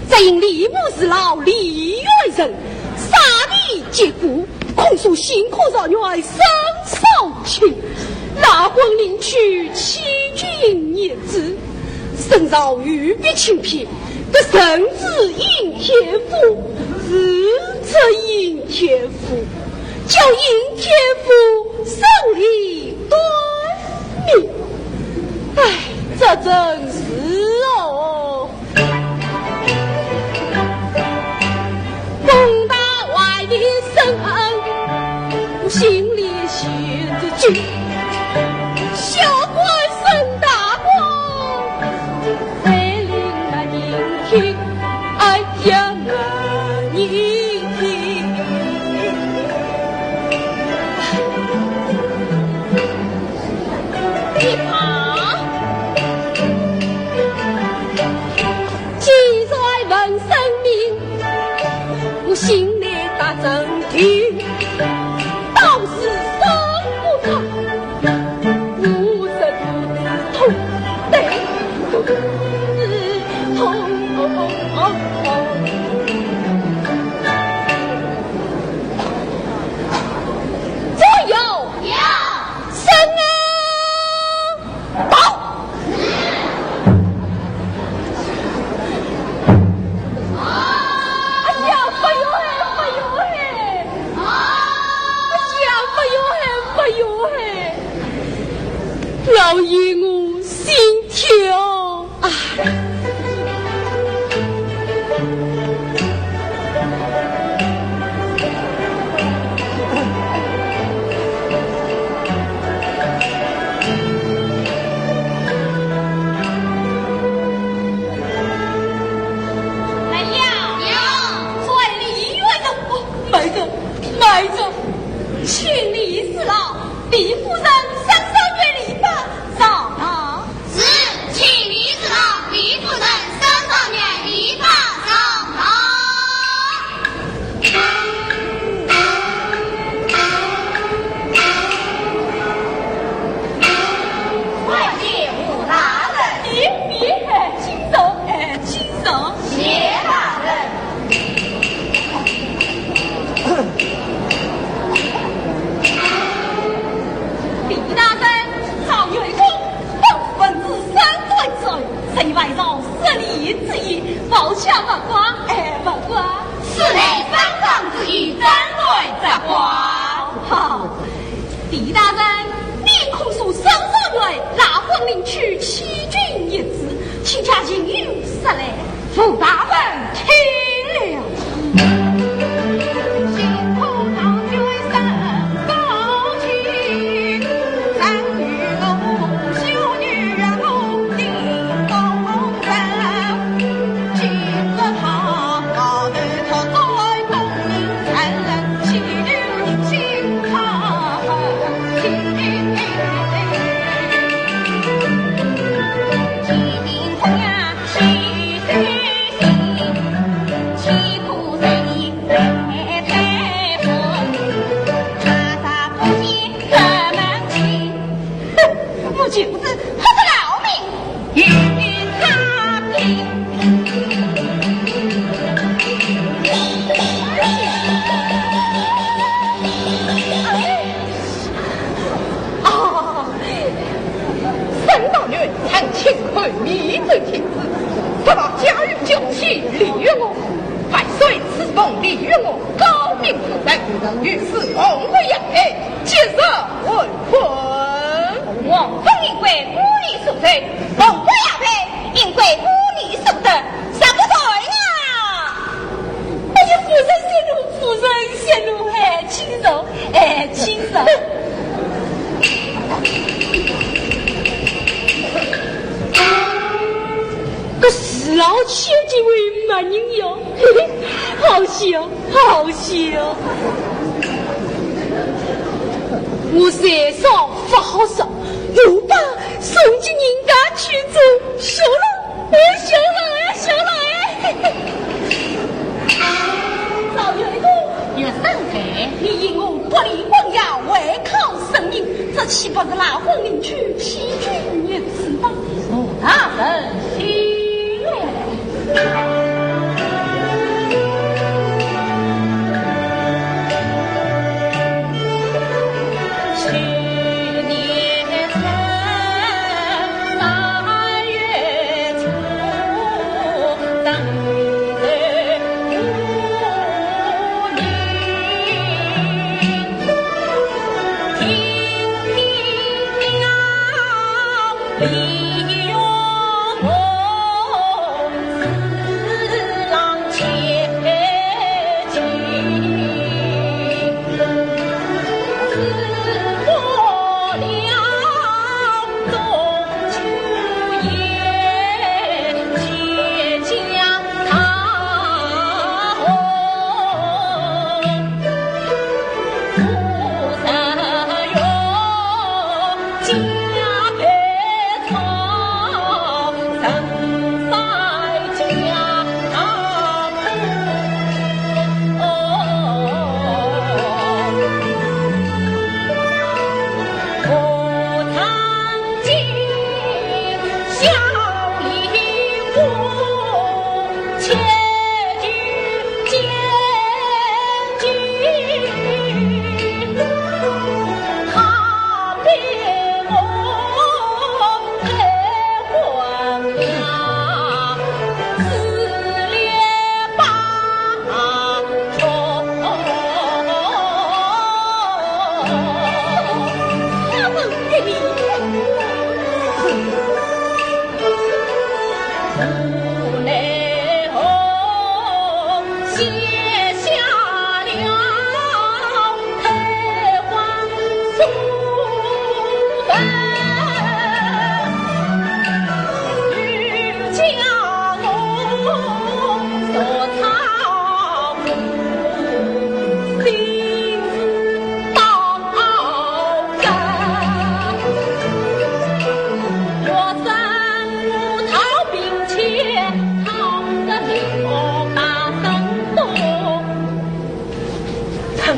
再因李牧是老李元人，杀敌结果，控诉辛苦人员身受情，拉魂领取欺君也之，身遭御笔轻撇，得圣旨应天父，自责应天父，就应天父受理端命。唉，这真是哦。风大外的深恩，心里写着句，小官生大官，非令那宁听，哎呀那宁听。你怕既然问生命，我心里打正题，倒是生不成，我是痛得痛。左右生啊，到。老爷我心跳啊！哎呀，所谓李元人，埋着，请李四老，李夫人上上月礼吧，早了。是，请李四老、李夫人上上月礼吧，早了。快谢武大人，别轻手，轻手。谢大人。李大人，曹元公，本分子三对罪，谁外绕十里之意，报下不光，不光。是内三方之意，针对责官。好，李大人，你控诉上上月拉魂领取欺君一职，请加进有实来。傅大人听了。辛苦唐军身高清，男女龙修女人龙定公正，今日他对他对公人残忍，欺君心他恨。个舅子，他是老命，与他拼。三大女曾亲口迷醉天子，他把家人救起，立于我，百岁赐封立于我，高明夫人，于是红为养配，结色为婚。王封因为孤立受罪，红为养配，因为孤立受得，啥不对啊？哎呀，夫人陷入，夫人陷入，哎，轻柔，哎，轻柔。个死老千几位满人哟，嘿嘿，好笑，好笑。我身上不好受，又把送进人家去做，修了，修了，修了，老员工有生财，你因我不离光耀，为靠生命，这岂不是拿婚领去欺君也是吗？我大人喜悦。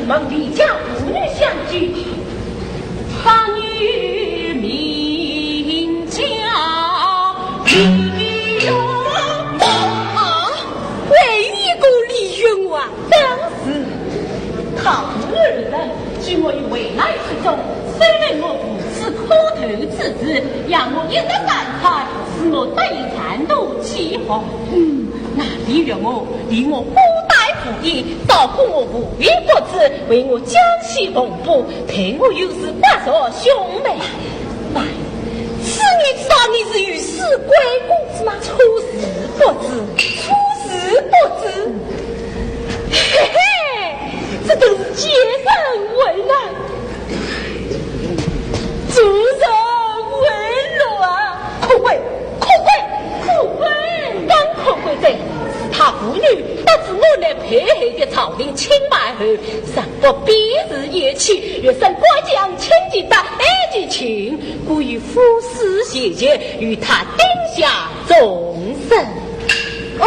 望离家妇女相聚，把女名叫李云啊，为一个李云啊，当时他二人据我以未来之中，虽然我不是口头之子，让我一个三才，使我得以战斗计划。那李云离我不照顾我无一个子，为我将其同步，陪我有时八所兄妹。喂，是你知道你是与世贵公子吗？出事不知，出事不知。嘿嘿，这都是借人为难，助人为乐啊！可贵，可贵，可贵，当可贵者。他妇女得知我来配合的朝廷清白后，尚不彼日夜起，若生国将千金大爱之情，故以夫死谢节与他定下终身。哦，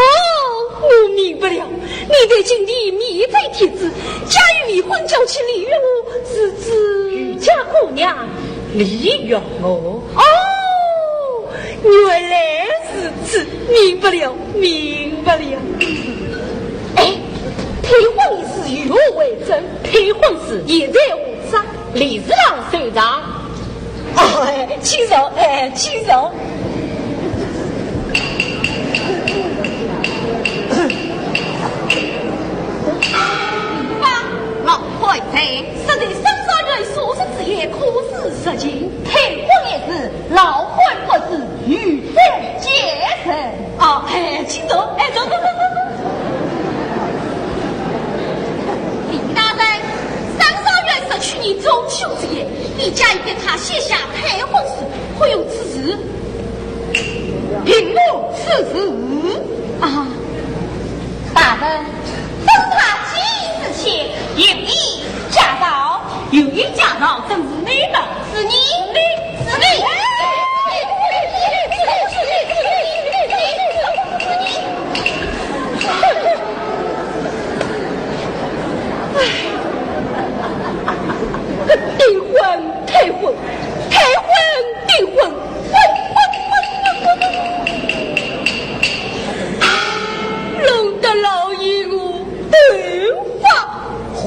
我明白了，你的经历迷醉天子，假与离婚叫起李云我，是指渔家姑娘李云我。哦。原来是此，明白了，明白了。哎，退婚一事与我为证，退婚事也在无上，李子郎首长。哦，请坐，请坐。老太太，实在生杀人所说之言，可是实情。退婚一事，老婚不是与人结成。哦，请坐，走。李大人，生杀人是去年中秋之夜，你家已给他写下退婚书，可有此事？凭我此事啊，大人，等他几日前有意驾到，有意驾到，正是你的，是你，是你。订婚，退婚，退婚，订婚，弄得老爷我头发昏。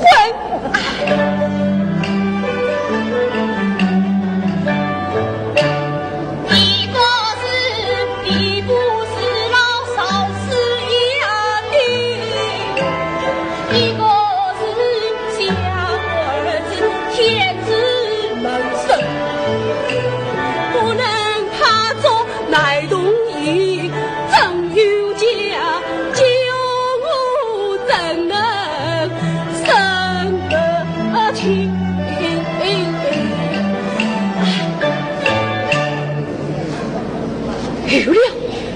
有了，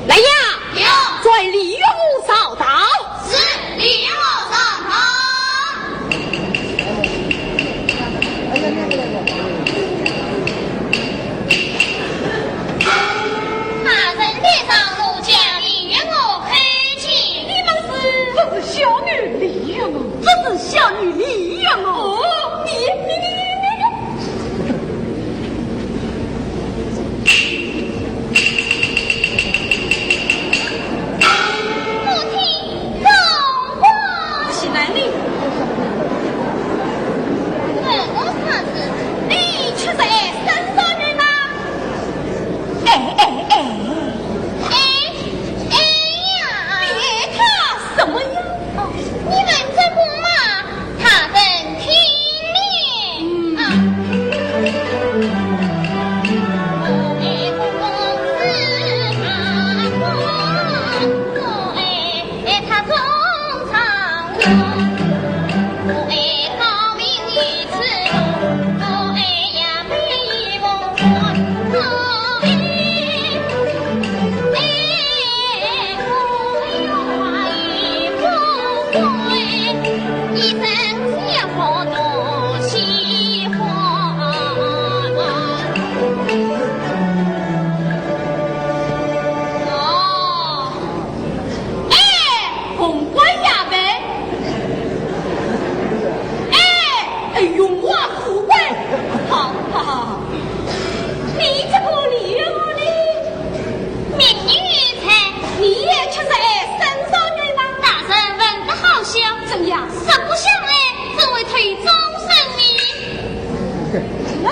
来呀！有，在李元武扫道。是李元武上堂。大人列上怒将李元武开启，你们这是小女李元武，这是小女李元武。哦，你。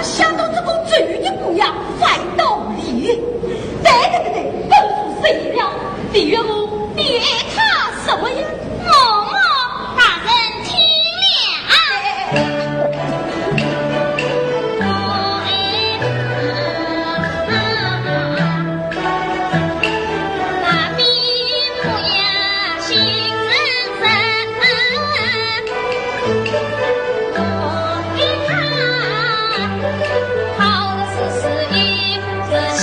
想到这个嘴的模样，坏道理。对，功夫谁了？李元武，你爱他什么呀？某某大人听了。那边模样心深深，我给他好的是一个心。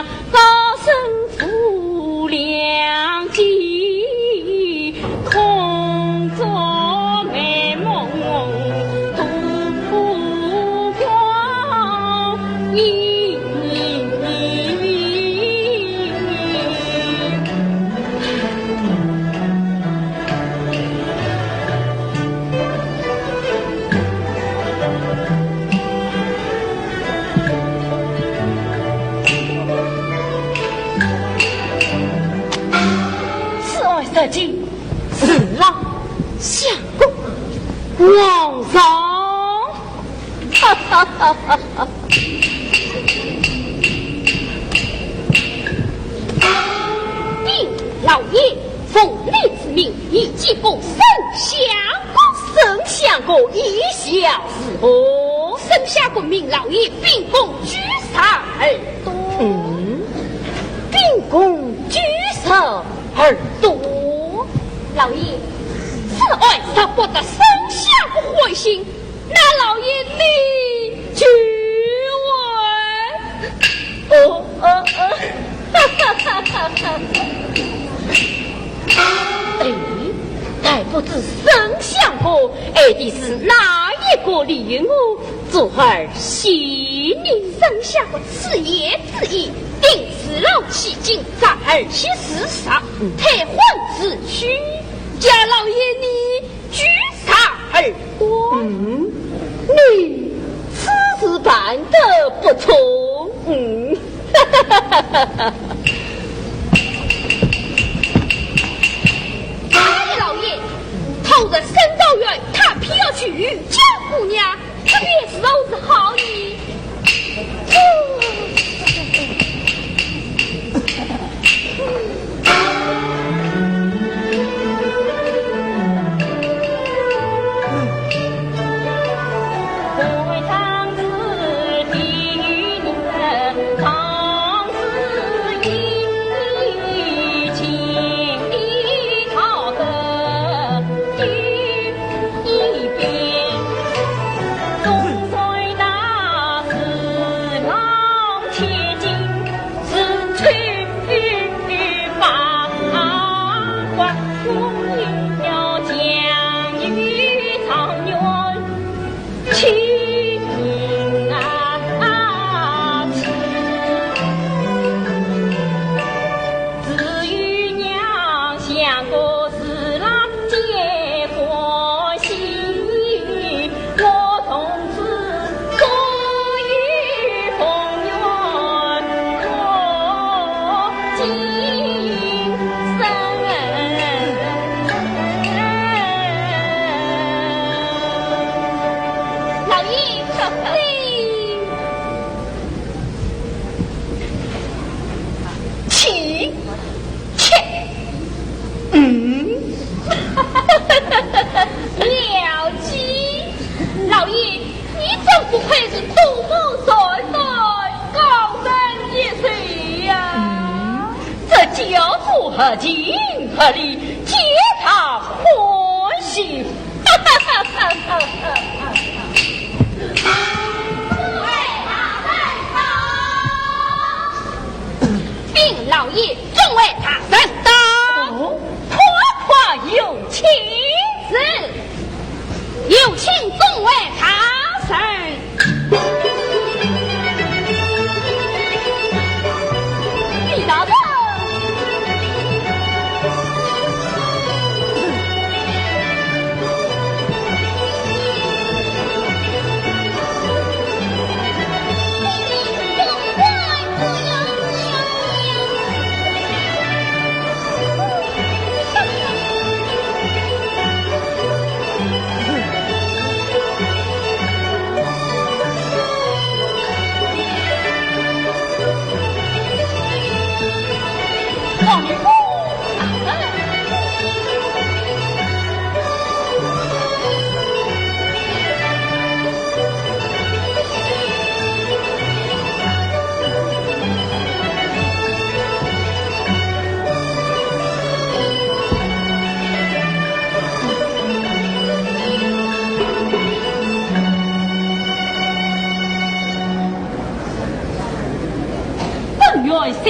娘高声呼两句，空作美梦独光阴。这今是郎相公皇上，哈哈哈哈哈！禀老爷，奉李之命，已进贡圣相公。圣相公一笑是何？圣相公命老爷秉公居上耳朵。秉公居上耳朵。老爷，此外他不得生下不回心，那老爷你去问。哈哈哈哈哈！哎，但不知生相公爱的是哪一个礼物？昨儿悉你生下过此言之意，定是老起劲在儿媳事上，太换之躯。家老爷，你居上耳朵，你此事办得不错，哈哈哈哈哈！哎，老爷，头人申道远，他偏要去遇江姑娘，这便是都是好意。了解，老爷，你真不愧是土木帅帅，高人一岁呀！这教父何情何理，皆他欢喜，哈哈哈哈哈哈！禀老爷，众位大人到，夸夸有请。有请众位大神。李大人，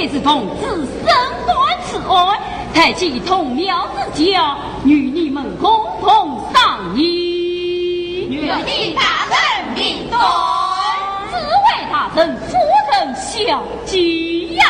才是同志身断此爱，太极同庙之家，与你们共同商议。愿替大人明断，只为大人夫人小计呀。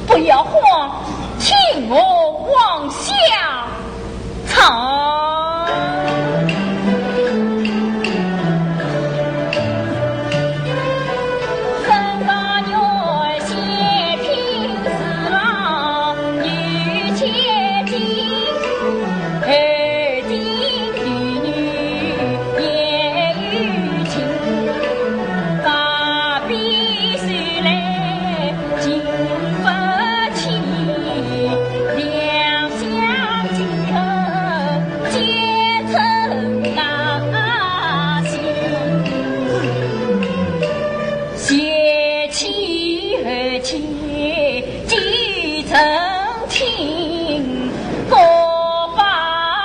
不要慌，请我往下唱。三大女儿写评诗郎，女且进，二弟女也与亲，大比须来今分。两相结合，结成那心，携妻而妾继承亲，各法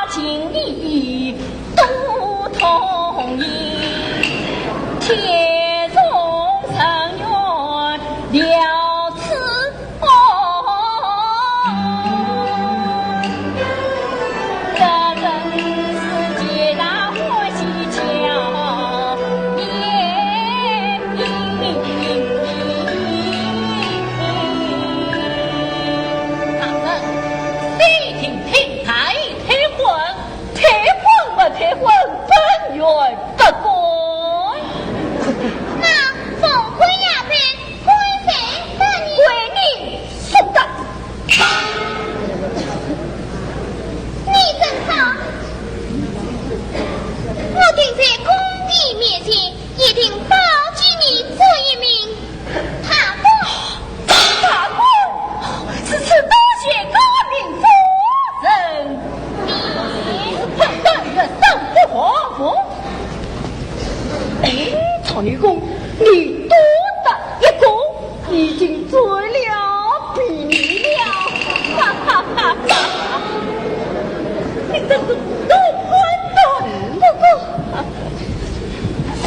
情义都同意，铁中成缘了此女公，你多大一个，已经醉了，比你了，哈哈哈哈！你这是多宽的，不过，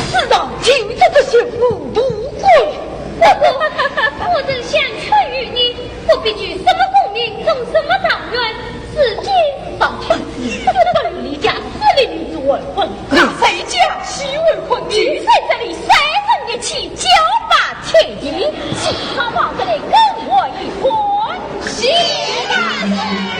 世上就这个些糊涂鬼。我正想劝于你，不必举什么功名，中什么状元，自己当天本离家私立女子未婚，谁家媳未婚？女在这里3人一起交吧。放着来跟我一关。谢大人。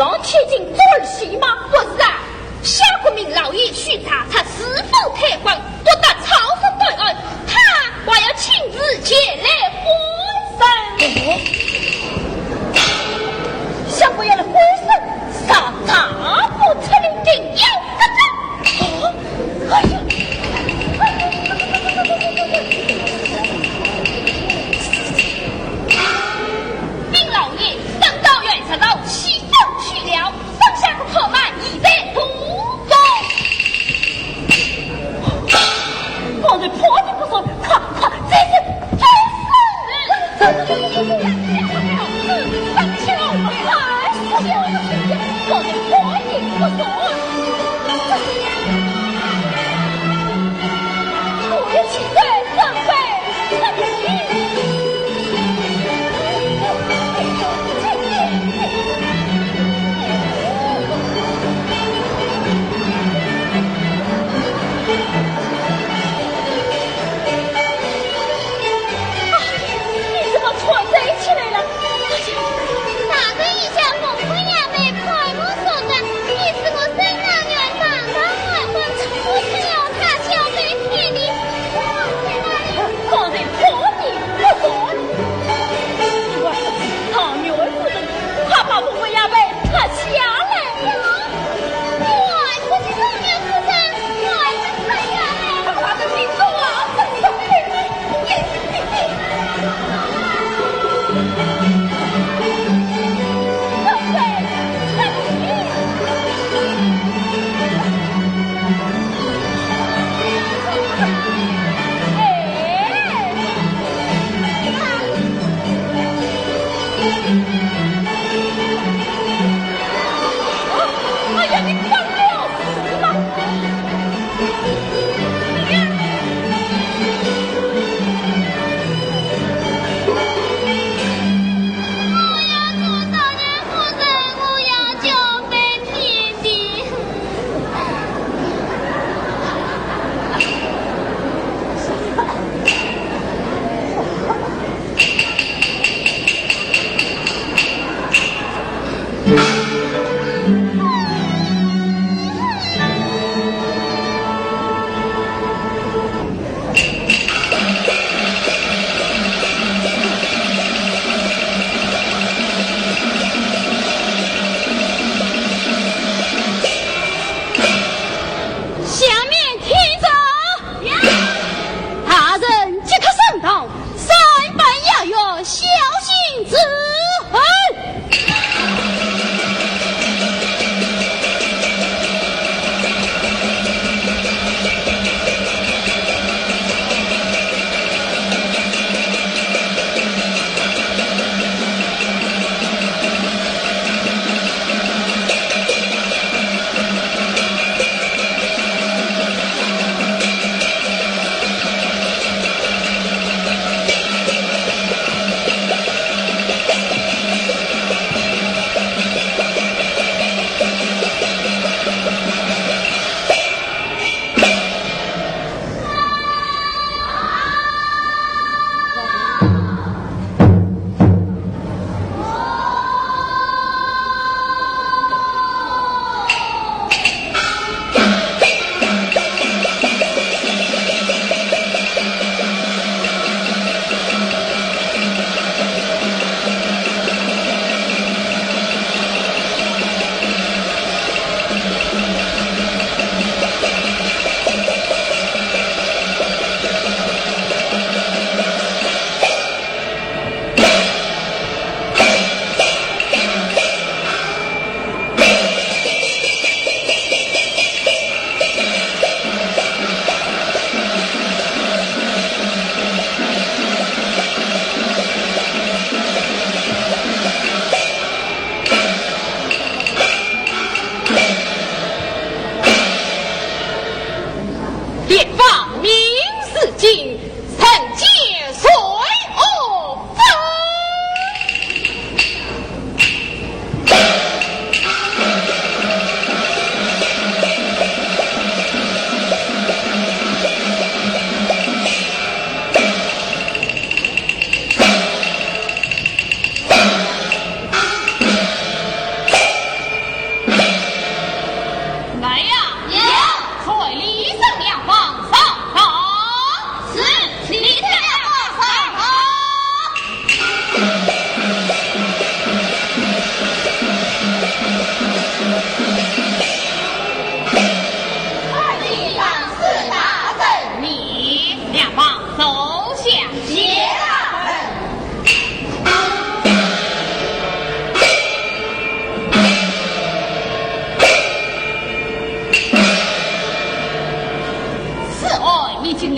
我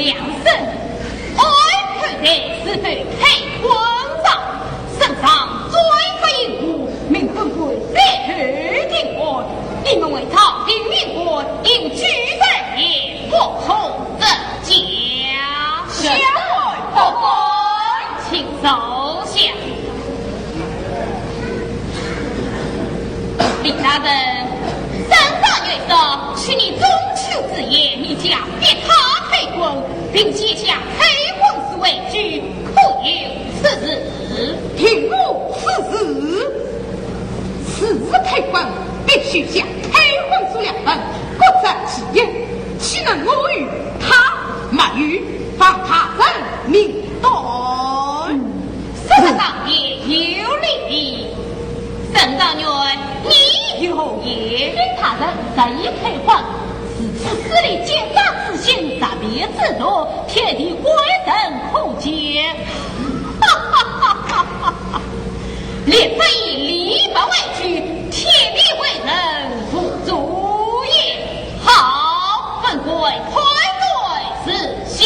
良生，爱配的是非配官长，身上罪不应无，命本贵在去定官。你们为朝廷命官，应举分也不从这家。下来报官，请收下。李大人，3大月上是你中秋之夜，你将别他黑婚，并写下黑婚书为据，可有此事？听我此事，此事黑婚必须下黑婚书2本，各在其言，岂能我与他埋于放他人命断？事实上也有理。沈大女，你有言，他人在一开荒，此事里奸诈之心，诈骗之多，天地怪人可见。列非以礼法为据，天地为人不足也。好，本贵快对是下。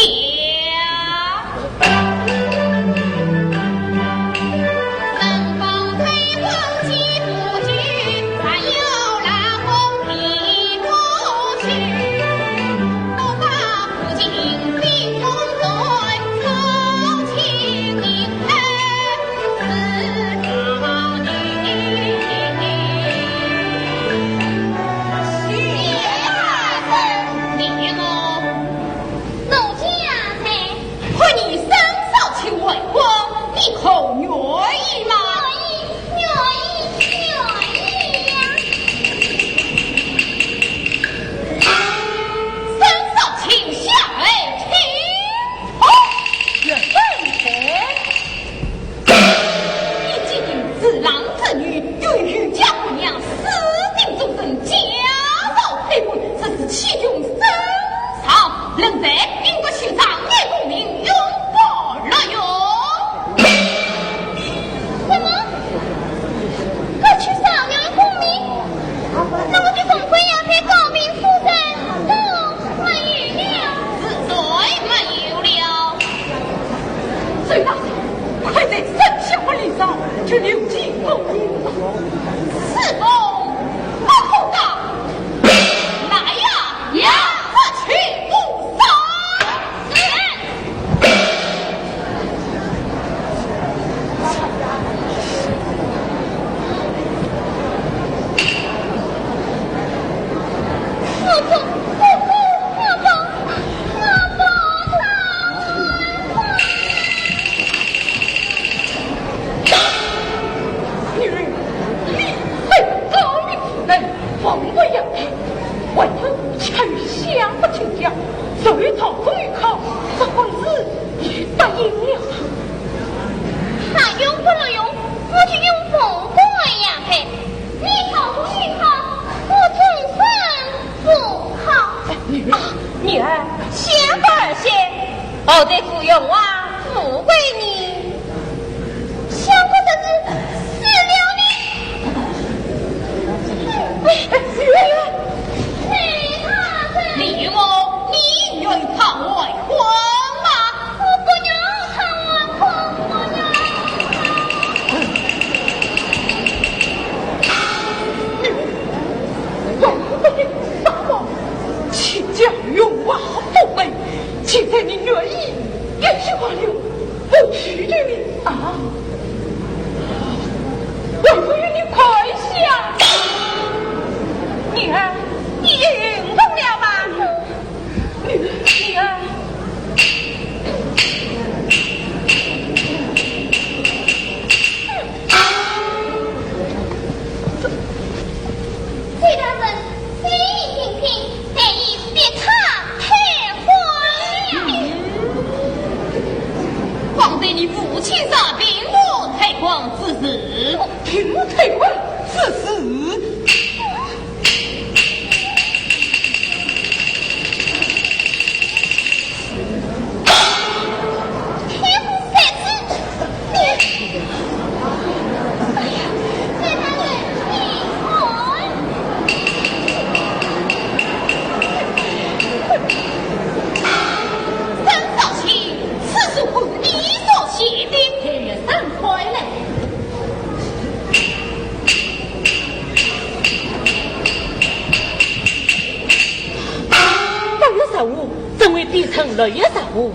必成雷杀我，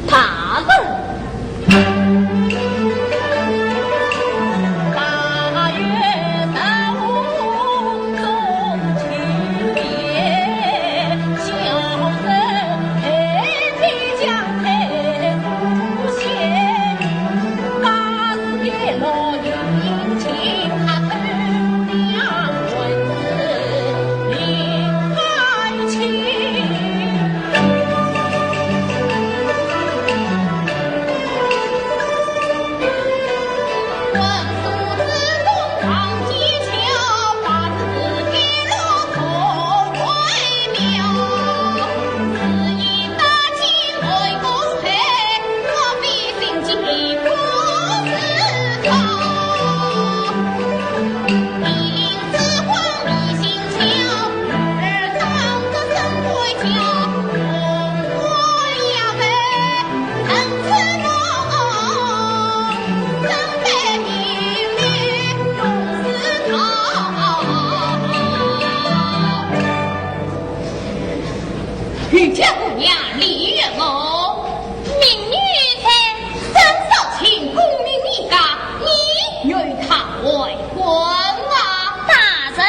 他人。玉家姑娘李月娥，民女才真少卿功名一家，你与他为婚啊？大人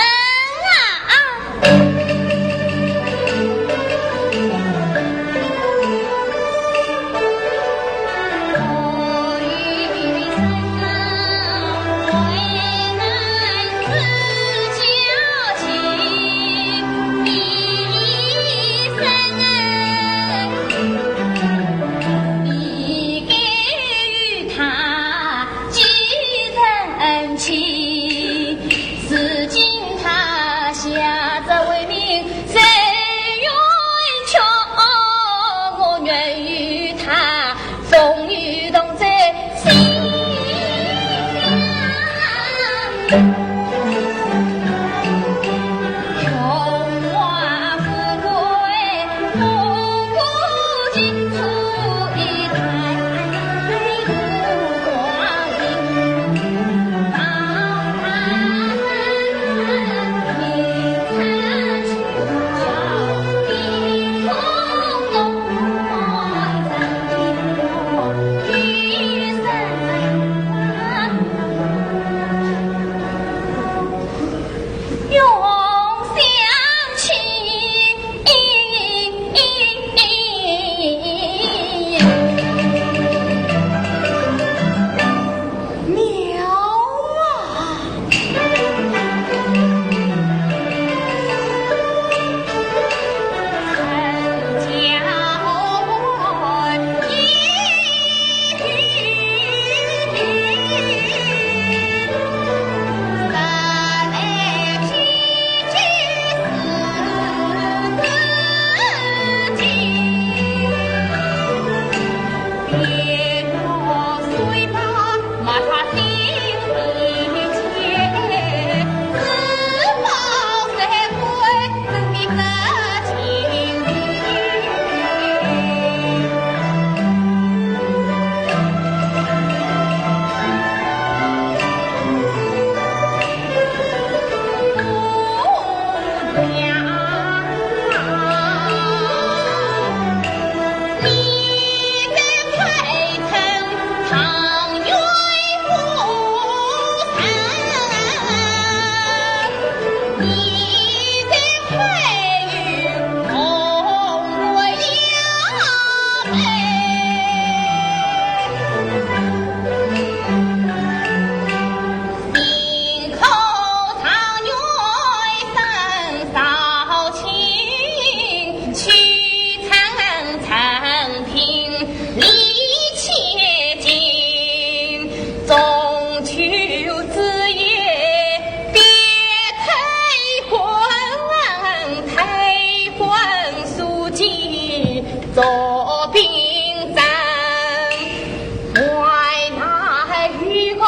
做兵站，淮南愚公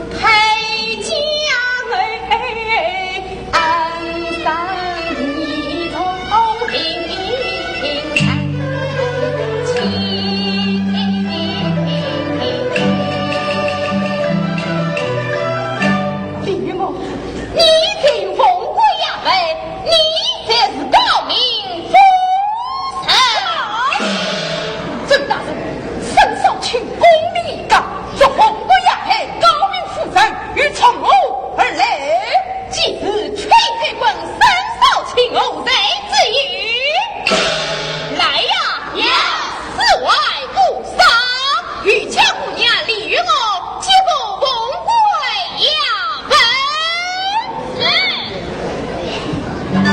配家儿，安山一同平李某，你听风归呀喂，你这是高明风尘。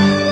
啊！